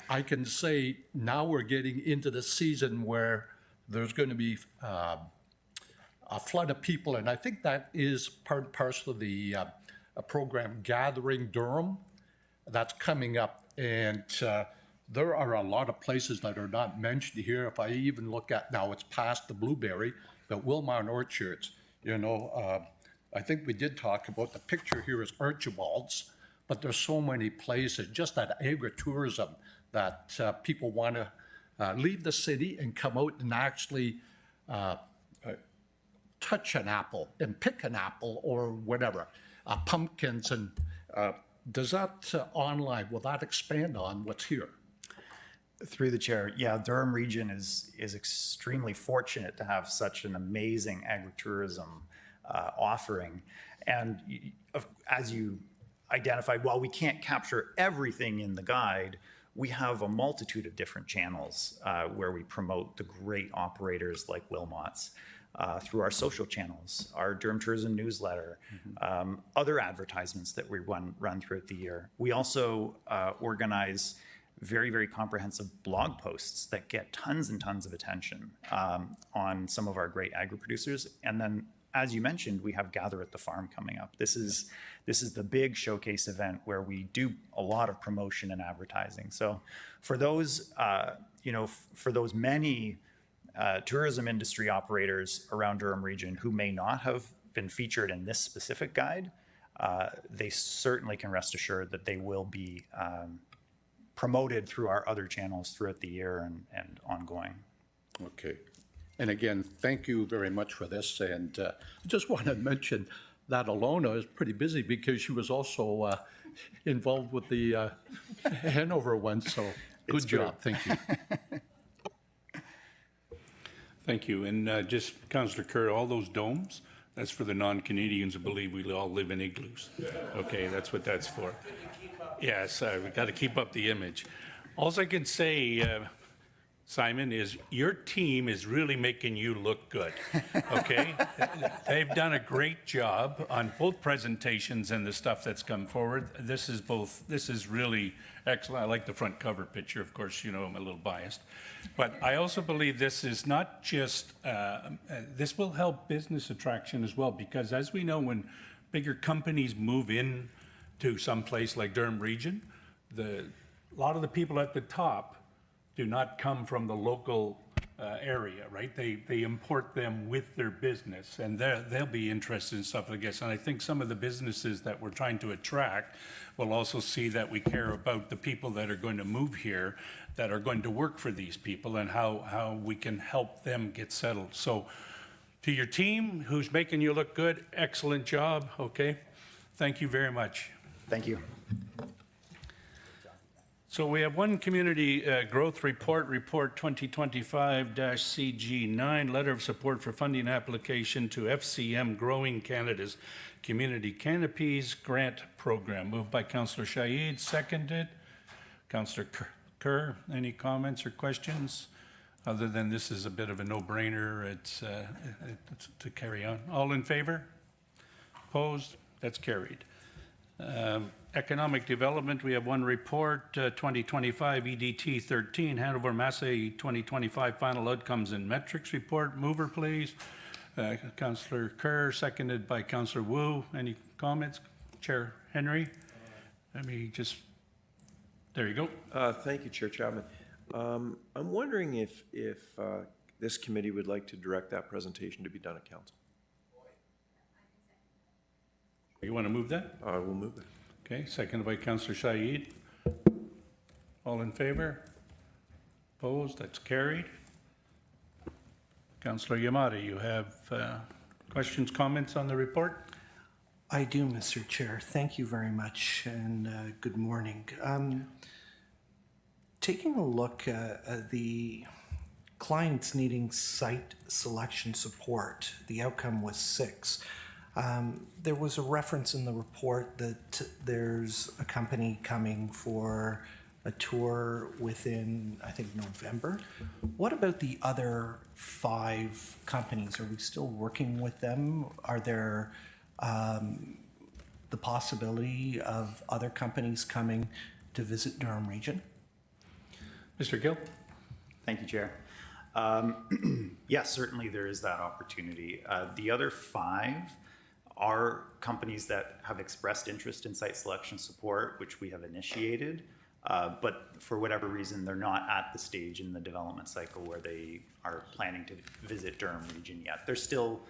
I can say now we're getting into the season where there's going to be a flood of people. And I think that is part and parcel of the program Gathering Durham that's coming up. And there are a lot of places that are not mentioned here. If I even look at now, it's past the Blueberry, but Wilmar Orchards, you know, I think we did talk about the picture here is Archibald's, but there's so many places, just that agritourism that people want to leave the city and come out and actually touch an apple and pick an apple or whatever, pumpkins. And does that online, will that expand on what's here? Through the chair, yeah, Durham region is extremely fortunate to have such an amazing agritourism offering. And as you identified, while we can't capture everything in the guide, we have a multitude of different channels where we promote the great operators like Wilmot's through our social channels, our Durham Tourism newsletter, other advertisements that we run throughout the year. We also organize very, very comprehensive blog posts that get tons and tons of attention on some of our great agri-producers. And then, as you mentioned, we have Gather at the Farm coming up. This is the big showcase event where we do a lot of promotion and advertising. So for those, for those many tourism industry operators around Durham region who may not have been featured in this specific guide, they certainly can rest assured that they will be promoted through our other channels throughout the year and ongoing. Okay. And again, thank you very much for this. And I just want to mention that Alona is pretty busy because she was also involved with the Hanover one. So good job. Thank you. Thank you. And just, Councillor Kerr, all those domes, that's for the non-Canadians who believe we all live in igloos. Okay, that's what that's for. Yes, we've got to keep up the image. All I can say, Simon, is your team is really making you look good, okay? They've done a great job on both presentations and the stuff that's come forward. This is really excellent. I like the front cover picture. Of course, you know, I'm a little biased. But I also believe this is not just, this will help business attraction as well, because as we know, when bigger companies move in to some place like Durham region, a lot of the people at the top do not come from the local area, right? They import them with their business, and they'll be interested in stuff like this. And I think some of the businesses that we're trying to attract will also see that we care about the people that are going to move here, that are going to work for these people, and how we can help them get settled. So to your team, who's making you look good, excellent job, okay? Thank you very much. Thank you. So we have one community growth report, Report 2025-CG9, letter of support for funding application to FCM Growing Canada's Community Canopies Grant Program. Moved by Councillor Shaid, seconded. Councillor Kerr, any comments or questions? Other than this is a bit of a no-brainer, it's to carry on. All in favor? Opposed? That's carried. Economic Development, we have one report, 2025 EDT 13, Hanover Massey 2025 Final Outcomes and Metrics Report. Mover, please. Councillor Kerr, seconded by Councillor Wu. Any comments? Chair Henry? Let me just, there you go. Thank you, Chair Chapman. I'm wondering if this committee would like to direct that presentation to be done at council. You want to move that? I will move it. Okay, seconded by Councillor Shaid. All in favor? Opposed? That's carried. Councillor Yamada, you have questions, comments on the report? I do, Mr. Chair. Thank you very much, and good morning. Taking a look at the clients needing site selection support, the outcome was 6. There was a reference in the report that there's a company coming for a tour within, I think, November. What about the other 5 companies? Are we still working with them? Are there the possibility of other companies coming to visit Durham Region? Mr. Gill? Thank you, Chair. Yes, certainly there is that opportunity. The other 5 are companies that have expressed interest in site selection support, which we have initiated, but for whatever reason, they're not at the stage in the development cycle where they are planning to visit Durham Region yet. They're still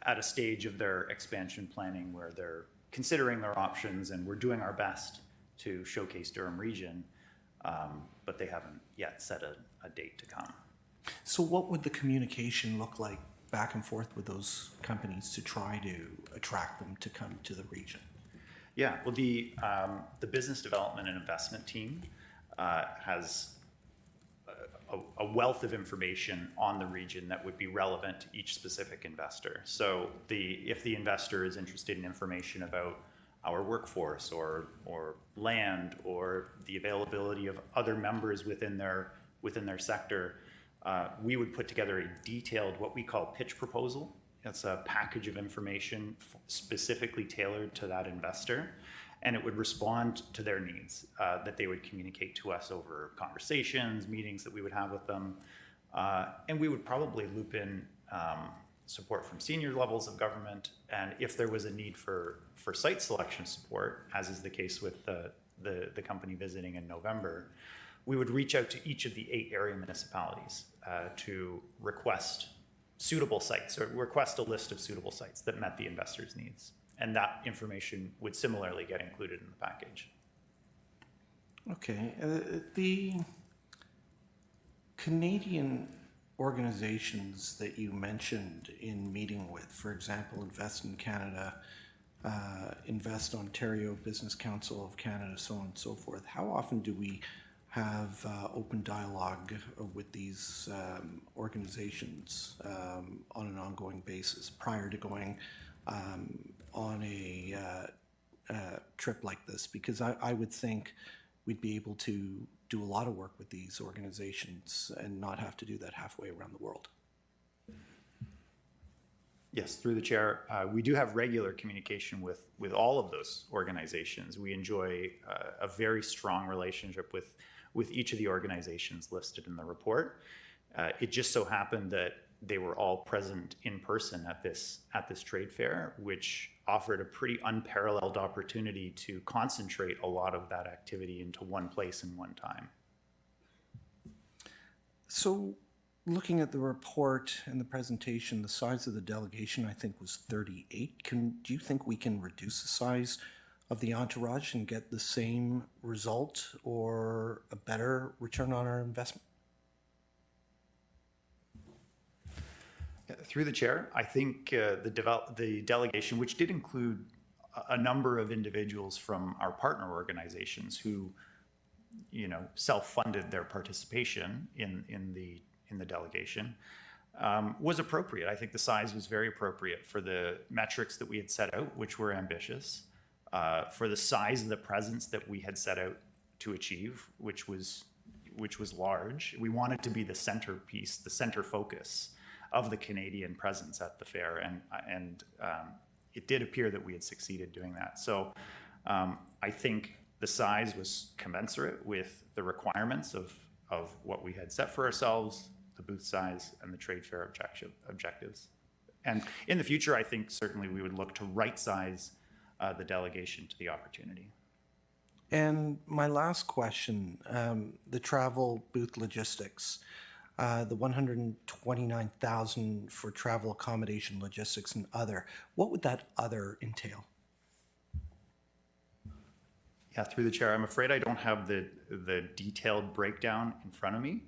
at a stage of their expansion planning where they're considering their options, and we're doing our best to showcase Durham Region, but they haven't yet set a date to come. So what would the communication look like back and forth with those companies to try to attract them to come to the region? Yeah, well, the business development and investment team has a wealth of information on the region that would be relevant to each specific investor. So if the investor is interested in information about our workforce or land or the availability of other members within their sector, we would put together a detailed, what we call pitch proposal. It's a package of information specifically tailored to that investor, and it would respond to their needs that they would communicate to us over conversations, meetings that we would have with them, and we would probably loop in support from senior levels of government, and if there was a need for site selection support, as is the case with the company visiting in November, we would reach out to each of the 8 area municipalities to request suitable sites or request a list of suitable sites that met the investor's needs. And that information would similarly get included in the package. Okay. The Canadian organizations that you mentioned in meeting with, for example, Invest in Canada, Invest Ontario, Business Council of Canada, so on and so forth, how often do we have open dialogue with these organizations on an ongoing basis prior to going on a trip like this? Because I would think we'd be able to do a lot of work with these organizations and not have to do that halfway around the world. Yes, through the chair, we do have regular communication with all of those organizations. We enjoy a very strong relationship with each of the organizations listed in the report. It just so happened that they were all present in person at this trade fair, which offered a pretty unparalleled opportunity to concentrate a lot of that activity into one place and one time. So Looking at the report and the presentation, the size of the delegation, I think, was 38. Do you think we can reduce the size of the entourage and get the same result or a better return on our investment? Through the chair, I think the delegation, which did include a number of individuals from our partner organizations who, self-funded their participation in the delegation, was appropriate. I think the size was very appropriate for the metrics that we had set out, which were ambitious, for the size of the presence that we had set out to achieve, which was large. We wanted to be the centerpiece, the center focus of the Canadian presence at the fair, and it did appear that we had succeeded doing that. So I think the size was commensurate with the requirements of what we had set for ourselves, the booth size, and the trade fair objectives. And in the future, I think certainly we would look to right-size the delegation to the opportunity. And my last question, the travel booth logistics, the $129,000 for travel accommodation, logistics, and other. What would that other entail? Yeah, through the chair, I'm afraid I don't have the detailed breakdown in front of me.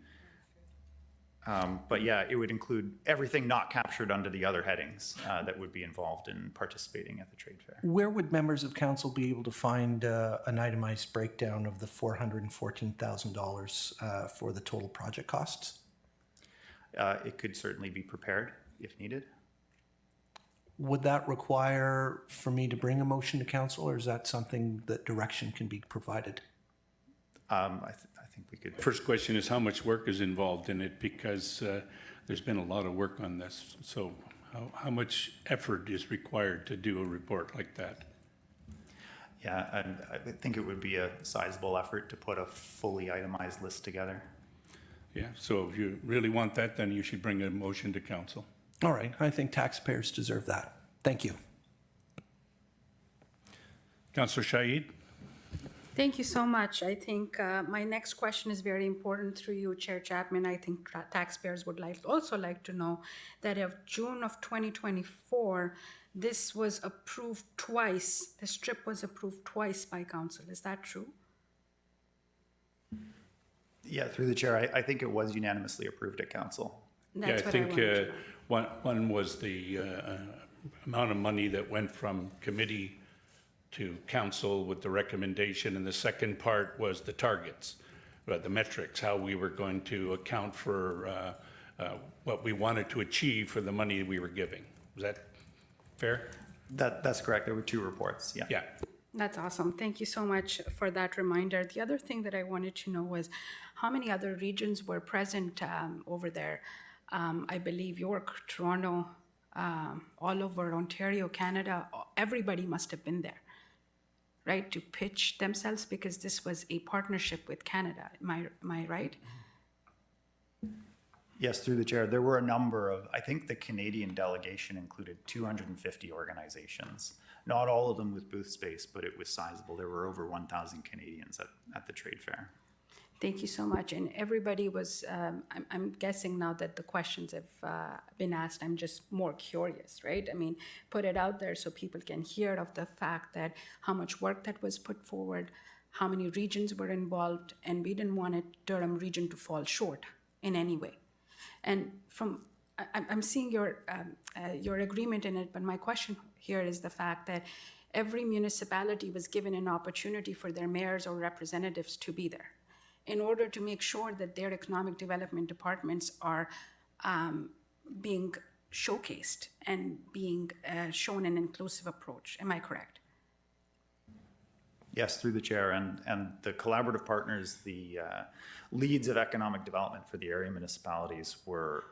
But yeah, it would include everything not captured under the other headings that would be involved in participating at the trade fair. Where would members of council be able to find an itemized breakdown of the $414,000 for the total project costs? It could certainly be prepared if needed. Would that require for me to bring a motion to council, or is that something that direction can be provided? I think we could. First question is how much work is involved in it, because there's been a lot of work on this. So how much effort is required to do a report like that? Yeah, and I think it would be a sizable effort to put a fully itemized list together. Yeah, so if you really want that, then you should bring a motion to council. All right, I think taxpayers deserve that. Thank you. Councillor Shaheed? Thank you so much. I think my next question is very important through you, Chair Chapman. I think taxpayers would also like to know that of June of 2024, this was approved twice. The strip was approved twice by council. Is that true? Yeah, through the chair, I think it was unanimously approved at council. That's I what think I wanted to know. one was the amount of money that went from committee to council with the recommendation, and the second part was the targets, the metrics, how we were going to account for what we wanted to achieve for the money we were giving. Is that fair? That's correct. There were two reports. Yeah. Yeah. That's awesome. Thank you so much for that reminder. The other thing that I wanted to know was how many other regions were present over there. I believe York, Toronto, all over Ontario, Canada, everybody must have been there, right, to pitch themselves, because this was a partnership with Canada. Am I right? Yes, through the chair. There were a number of, I think the Canadian delegation included 250 organizations. Not all of them with booth space, but it was sizable. There were over 1,000 Canadians at the trade fair. Thank you so much. And everybody was, I'm guessing now that the questions have been asked, I'm just more curious, right? I mean, put it out there so people can hear of the fact that how much work that was put forward, how many regions were involved, and we didn't want Durham region to fall short in any way. And I'm seeing your agreement in it, but my question here is the fact that every municipality was given an opportunity for their mayors or representatives to be there in order to make sure that their economic development departments are being showcased and being shown an inclusive approach. Am I correct? Yes, through the chair, and the collaborative partners, the leads of economic development for the area municipalities were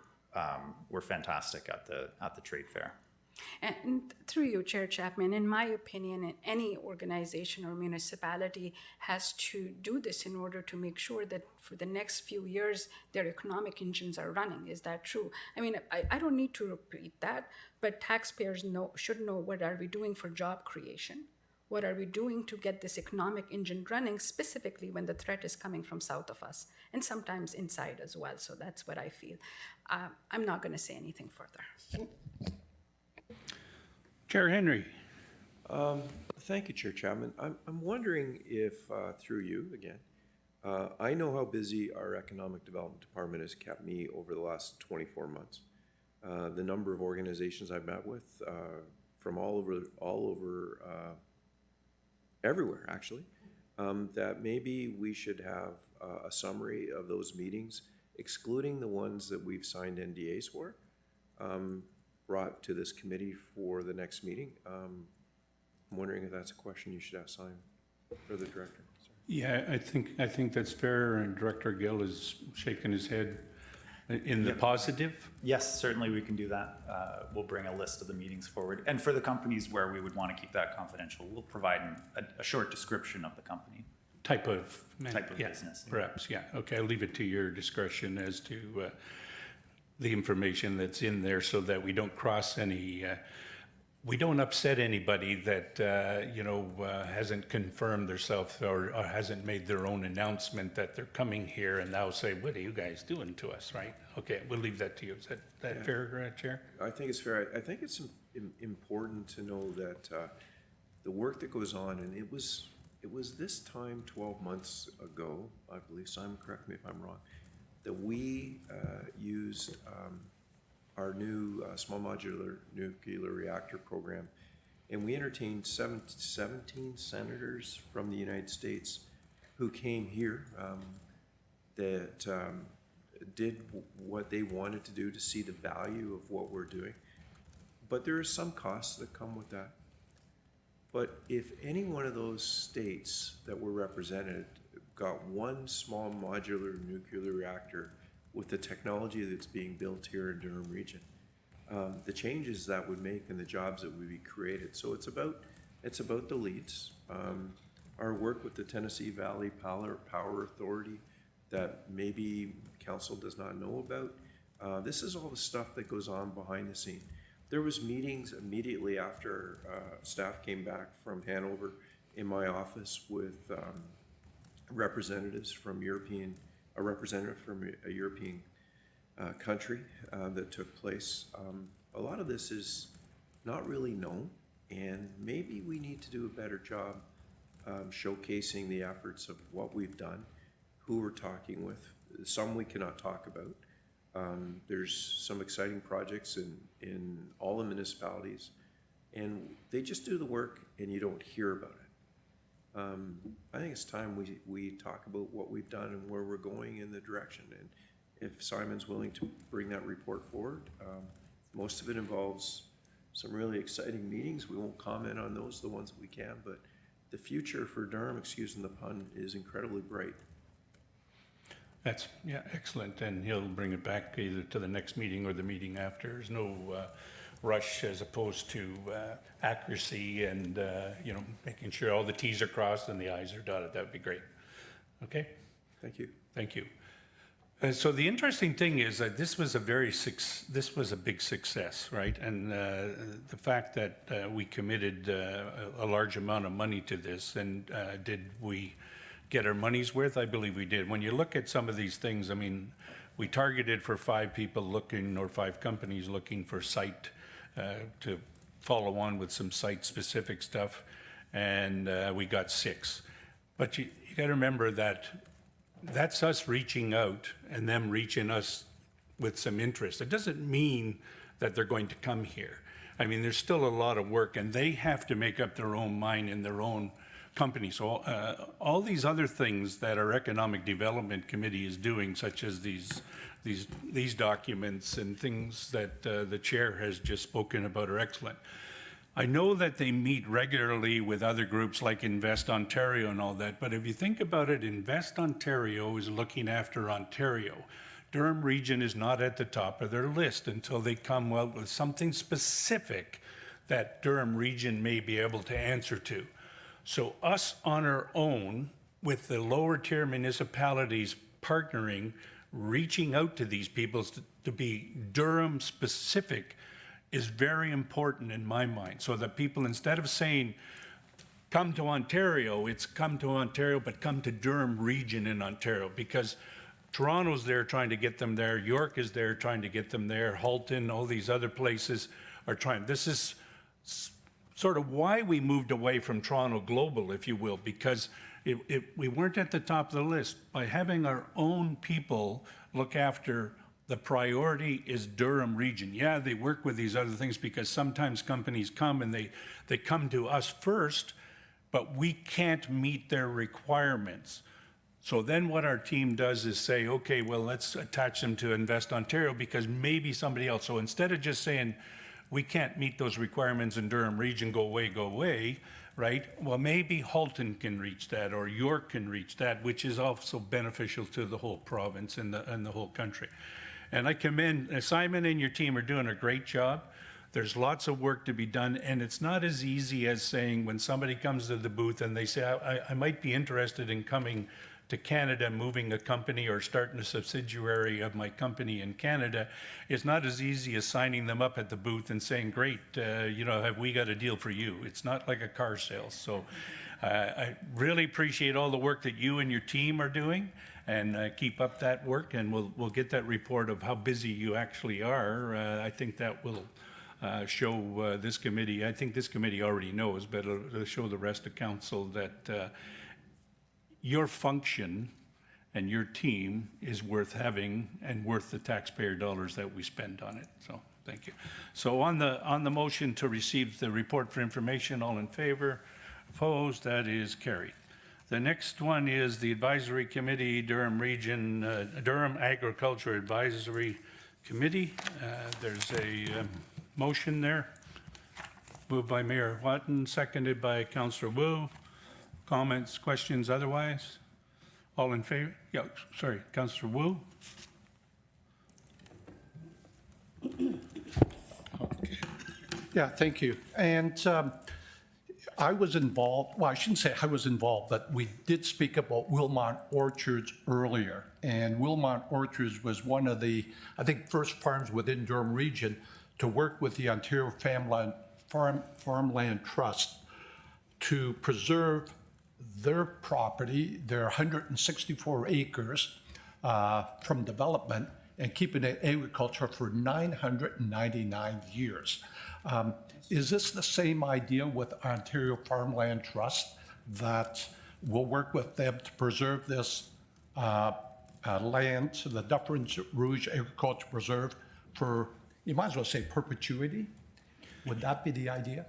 fantastic at the trade fair. And through you, Chair Chapman, in my opinion, any organization or municipality has to do this in order to make sure that for the next few years, their economic engines are running. Is that true? I mean, I don't need to repeat that, but taxpayers should know what are we doing for job creation? What are we doing to get this economic engine running, specifically when the threat is coming from south of us and sometimes inside as well? So that's what I feel. I'm not going to say anything further. Chair Henry. Thank you, Chair Chapman. I'm wondering if, through you again, I know how busy our Economic Development Department has kept me over the last 24 months. The number of organizations I've met with from all over, everywhere actually, that maybe we should have a summary of those meetings, excluding the ones that we've signed NDAs for, brought to this committee for the next meeting. I'm wondering if that's a question you should ask Simon or the director. Sorry. Yeah, I think that's fair, and Director Gill is shaking his head in the positive. Yes, certainly we can do that. We'll bring a list of the meetings forward. And for the companies where we would want to keep that confidential, we'll provide a short description of the company. Type of yeah, business. Perhaps, yeah. Okay, I'll leave it to your discretion as to the information that's in there so that we don't cross any, we don't upset anybody that, hasn't confirmed themselves or hasn't made their own announcement that they're coming here and now say, what are you guys doing to us, right? Okay, we'll leave that to you. Is that fair, Chair? I think it's fair. I think it's important to know that the work that goes on, and it was this time 12 months ago, I believe, Simon, correct me if I'm wrong, that we used our new small modular nuclear reactor program, and we entertained 17 senators from the United States who came here that did what they wanted to do to see the value of what we're doing. But there are some costs that come with that. But if any one of those states that were represented got one small modular nuclear reactor with the technology that's being built here in Durham Region, the changes that would make and the jobs that would be created. So it's about the leads. Our work with the Tennessee Valley Power Authority that maybe council does not know about. This is all the stuff that goes on behind the scene. There was meetings immediately after staff came back from Hanover in my office with representatives from a representative from a European country that took place. A lot of this is not really known, and maybe we need to do a better job showcasing the efforts of what we've done, who we're talking with. Some we cannot talk about. There's some exciting projects in all the municipalities, and they just do the work and you don't hear about it. I think it's time we talk about what we've done and where we're going in the direction. And if Simon's willing to bring that report forward, most of it involves some really exciting meetings. We won't comment on those, the ones that we can, but the future for Durham, excusing the pun, is incredibly bright. That's, excellent. And he'll bring it back either to the next meeting or the meeting after. There's no rush as opposed to accuracy and, making sure all the T's are crossed and the I's are dotted. That would be great. Okay? Thank you. Thank you. So the interesting thing is that this was a big success, right? And the fact that we committed a large amount of money to this, and did we get our money's worth? I believe we did. When you look at some of these things, I mean, we targeted for 5 people looking, or 5 companies looking for site to follow on with some site-specific stuff, and we got 6. But you got to remember that that's us reaching out and them reaching us with some interest. It doesn't mean that they're going to come here. I mean, there's still a lot of work, and they have to make up their own mind in their own company. So all these other things that our Economic Development Committee is doing, such as these documents and things that the chair has just spoken about, are excellent. I know that they meet regularly with other groups like Invest Ontario and all that, but if you think about it, Invest Ontario is looking after Ontario. Durham Region is not at the top of their list until they come out with something specific that Durham Region may be able to answer to. So us on our own, with the lower tier municipalities partnering, reaching out to these people to be Durham specific, is very important in my mind, so that people, instead of saying, come to Ontario, it's come to Ontario, but come to Durham Region in Ontario, because Toronto's there trying to get them there, York is there trying to get them there, Halton, all these other places are trying. This is sort of why we moved away from Toronto Global, if you will, because we weren't at the top of the list. By having our own people look after, the priority is Durham Region. Yeah, they work with these other things because sometimes companies come and they come to us first, but we can't meet their requirements. So then what our team does is say, okay, well, let's attach them to Invest Ontario because maybe somebody else. So instead of just saying, we can't meet those requirements in Durham Region, go away, right? Well, maybe Halton can reach that or York can reach that, which is also beneficial to the whole province and the whole country. And I commend, Simon and your team are doing a great job. There's lots of work to be done, and it's not as easy as saying when somebody comes to the booth and they say, I might be interested in coming to Canada, moving a company or starting a subsidiary of my company in Canada. It's not as easy as signing them up at the booth and saying, great, have we got a deal for you? It's not like a car sales. So I really appreciate all the work that you and your team are doing, and keep up that work, and we'll get that report of how busy you actually are. I think that will show this committee, I think this committee already knows, but it'll show the rest of council that your function and your team is worth having and worth the taxpayer dollars that we spend on it. So thank you. So on the motion to receive the report for information, all in favor? Opposed? That is carried. The next one is the Advisory Committee, Durham Region, Durham Agriculture Advisory Committee. There's a motion there, moved by Mayor Watton, seconded by Councillor Wu. Comments, questions, otherwise? All in favor? Yeah, sorry, Councillor Wu. Okay. Yeah, thank you. And I was involved, well, I shouldn't say I was involved, but we did speak about Wilmot Orchards earlier. And Wilmot Orchards was one of the, I think, first farms within Durham Region to work with the Ontario Farmland Trust to preserve their property, their 164 acres from development, and keeping it agriculture for 999 years. Is this the same idea with Ontario Farmland Trust, that we'll work with them to preserve this land, the Dufferin Rouge Agriculture Preserve, for, you might as well say, perpetuity? Would that be the idea?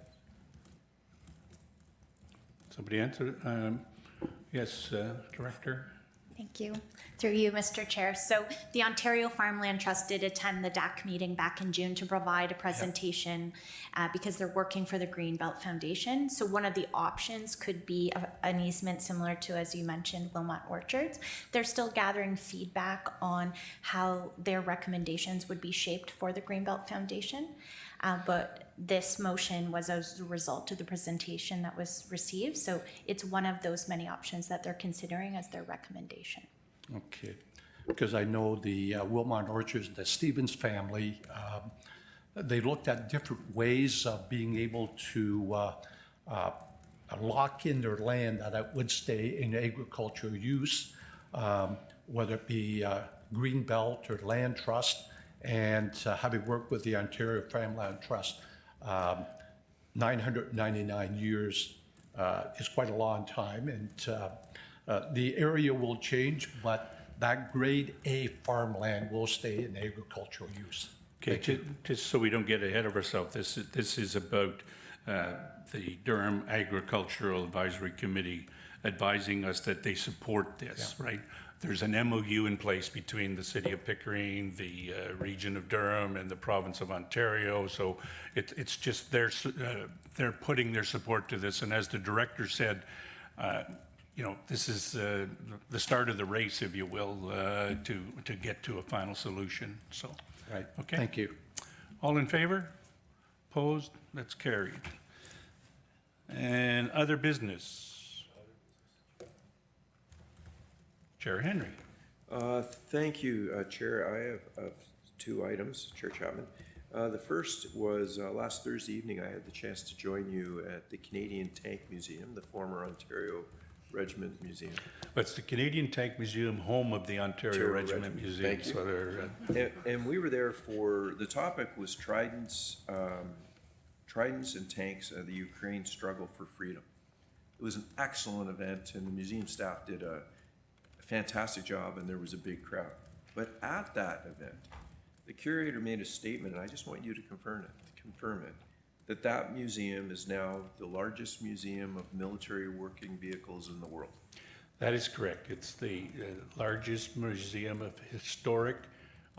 Somebody answer? Yes, Director. Thank you. Through you, Mr. Chair. So the Ontario Farmland Trust did attend the DAC meeting back in June to provide a presentation because they're working for the Greenbelt Foundation. So one of the options could be an easement similar to, as you mentioned, Wilmot Orchards. They're still gathering feedback on how their recommendations would be shaped for the Greenbelt Foundation. But this motion was as a result of the presentation that was received. So it's one of those many options that they're considering as their recommendation. Okay, because I know the Wilmot Orchards, the Stevens family, they looked at different ways of being able to lock in their land that it would stay in agricultural use, whether it be green belt or land trust, and having worked with the Ontario Farmland Trust, 999 years is quite a long time, and the area will change, but that grade A farmland will stay in agricultural use. Okay, just so we don't get ahead of ourselves, this is about the Durham Agricultural Advisory Committee advising us that they support this, right? There's an MOU in place between the City of Pickering, the region of Durham, and the province of Ontario. So it's just they're putting their support to this. And as the director said, this is the start of the race, if you will, to get to a final solution. So, right. Okay. Thank you. All in favor? Opposed? That's carried. And other business. Chair Henry. Thank you, Chair. I have two items, Chair Chapman. The first was last Thursday evening. I had the chance to join you at the Canadian Tank Museum, the former Ontario Regiment Museum. But it's the Canadian Tank Museum, home of the Ontario Regiment Museum. Thank you. So they're, And we were there for, the topic was Tridents and tanks, the Ukraine struggle for freedom. It was an excellent event, and the museum staff did a fantastic job, and there was a big crowd. But at that event, the curator made a statement, and I just want you to confirm it, that that museum is now the largest museum of military working vehicles in the world. that is correct. It's the largest museum of historic,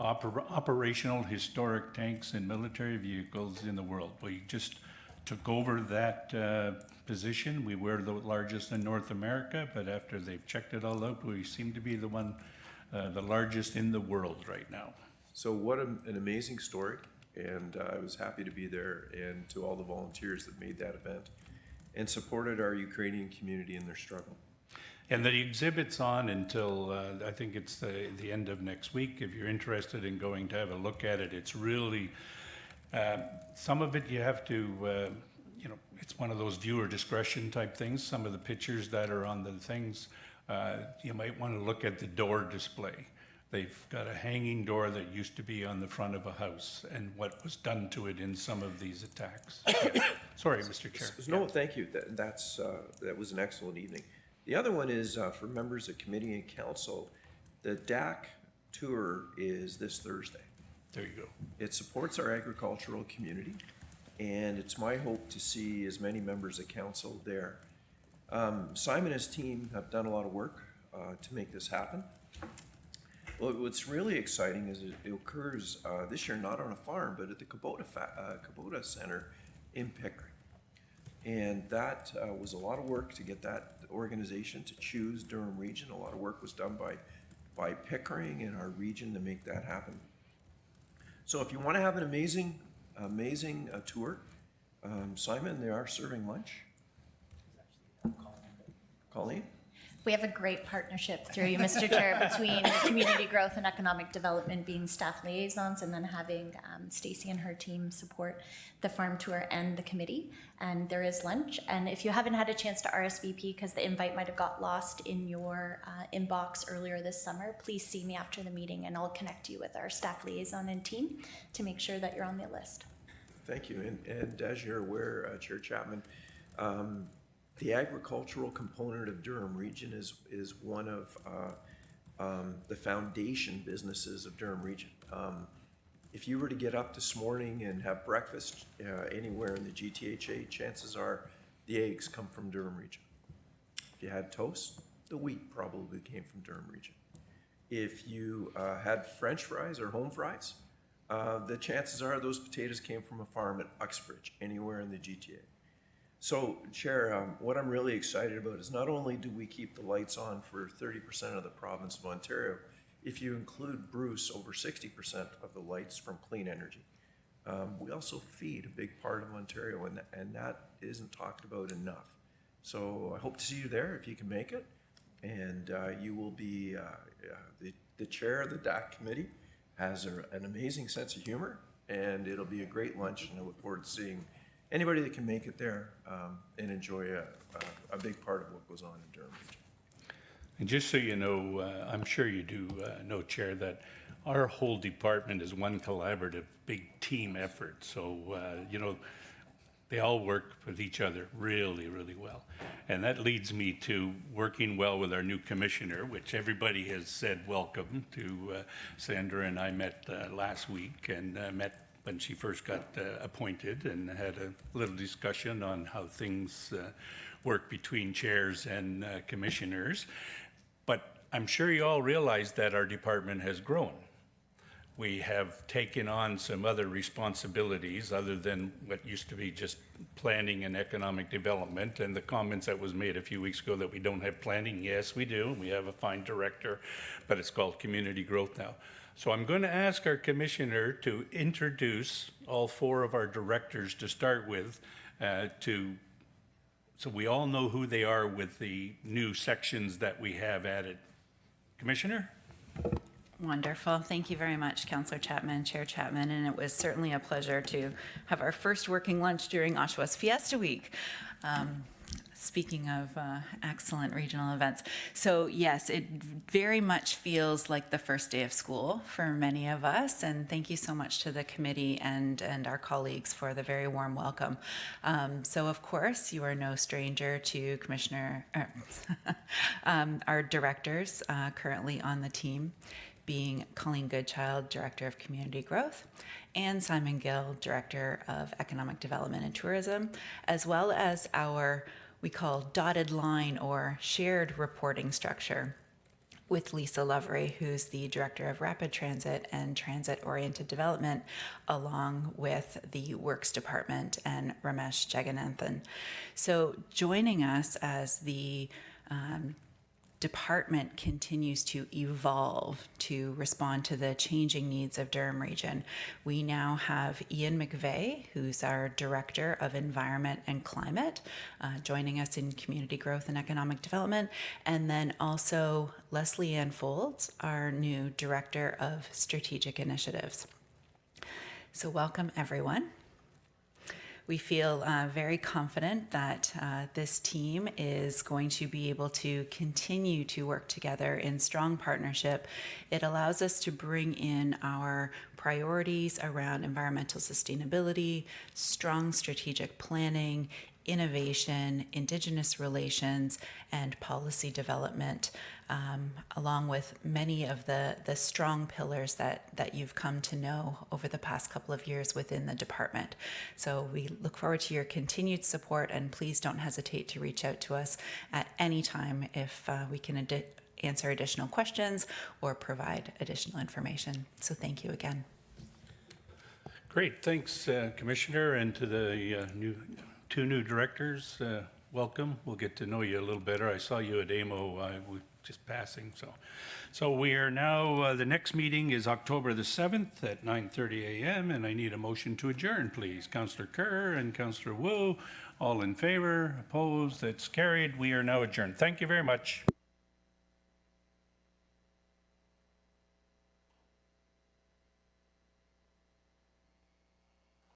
operational historic tanks and military vehicles in the world. We just took over that position. We were the largest in North America, but after they've checked it all out, we seem to be the largest in the world right now. So what an amazing story, and I was happy to be there, and to all the volunteers that made that event and supported our Ukrainian community in their struggle. And the exhibit's on until, I think it's the end of next week. If you're interested in going to have a look at it, it's really, some of it you have to, it's one of those viewer discretion type things. Some of the pictures that are on the things, you might want to look at the door display. They've got a hanging door that used to be on the front of a house, and what was done to it in some of these attacks. Yeah. Sorry, Mr. Chair. No, thank you. That was an excellent evening. The other one is for members of committee and council. The DAC tour is this Thursday. There you go. It supports our agricultural community, and it's my hope to see as many members of council there. Simon and his team have done a lot of work to make this happen. Well, what's really exciting is it occurs this year not on a farm, but at the Kubota Center in Pickering. And that was a lot of work to get that organization to choose Durham Region. A lot of work was done by Pickering and our region to make that happen. So if you want to have an amazing tour, Simon, they are serving lunch. Colleen? We have a great partnership through you, Mr. Chair, between community growth and economic development being staff liaisons, and then having Stacy and her team support the farm tour and the committee. And there is lunch. And if you haven't had a chance to RSVP because the invite might have got lost in your inbox earlier this summer, please see me after the meeting and I'll connect you with our staff liaison and team to make sure that you're on the list. Thank you. And as you're aware, Chair Chapman, the agricultural component of Durham Region is one of the foundation businesses of Durham Region. If you were to get up this morning and have breakfast anywhere in the GTHA, chances are the eggs come from Durham Region. If you had toast, the wheat probably came from Durham Region. If you had French fries or home fries, the chances are those potatoes came from a farm at Uxbridge, anywhere in the GTA. So, Chair, what I'm really excited about is not only do we keep the lights on for 30% of the province of Ontario, if you include Bruce, over 60% of the lights from clean energy. We also feed a big part of Ontario, and that isn't talked about enough. So I hope to see you there if you can make it. And you will be, the chair of the DAC committee has an amazing sense of humor, and it'll be a great lunch, and I look forward to seeing anybody that can make it there and enjoy a big part of what goes on in Durham Region. And just so you know, I'm sure you do know, Chair, that our whole department is one collaborative, big team effort. So, they all work with each other really, really well. And that leads me to working well with our new commissioner, which everybody has said welcome to. Sandra and I met last week and met when she first got appointed, and had a little discussion on how things work between chairs and commissioners. But I'm sure you all realize that our department has grown. We have taken on some other responsibilities other than what used to be just planning and economic development. And the comments that was made a few weeks ago that we don't have planning, yes, we do. We have a fine director, but it's called community growth now. So I'm going to ask our commissioner to introduce all four of our directors to start with, so we all know who they are with the new sections that we have added. Commissioner? Wonderful. Thank you very much, Councillor Chapman, Chair Chapman, and it was certainly a pleasure to have our first working lunch during Oshawa's Fiesta Week. Speaking of excellent regional events. So yes, it very much feels like the first day of school for many of us, and thank you so much to the committee and our colleagues for the very warm welcome. So of course, you are no stranger to our directors currently on the team, being Colleen Goodchild, Director of Community Growth, and Simon Gill, Director of Economic Development and Tourism, as well as our we call dotted line or shared reporting structure with Lisa Lovery, who's the Director of Rapid Transit and Transit-Oriented Development, along with the Works Department, and Ramesh Jagannathan. So joining us as the department continues to evolve to respond to the changing needs of Durham Region. We now have Ian McVeigh, who's our Director of Environment and Climate, joining us in Community Growth and Economic Development, and then also Leslie Ann Folds, our new Director of Strategic Initiatives. So welcome, everyone. We feel very confident that this team is going to be able to continue to work together in strong partnership. It allows us to bring in our priorities around environmental sustainability, strong strategic planning, innovation, Indigenous relations, and policy development, along with many of the strong pillars that you've come to know over the past couple of years within the department. So we look forward to your continued support, and please don't hesitate to reach out to us at any time if we can answer additional questions or provide additional information. So thank you again. Great, thanks, Commissioner, and to the two new directors. Welcome. We'll get to know you a little better. I saw you at AMO just passing. So we are now, the next meeting is October the 7th at 9:30 a.m. and I need a motion to adjourn, please. Councillor Kerr and Councillor Wu, all in favor, opposed, that's carried. We are now adjourned. Thank you very much.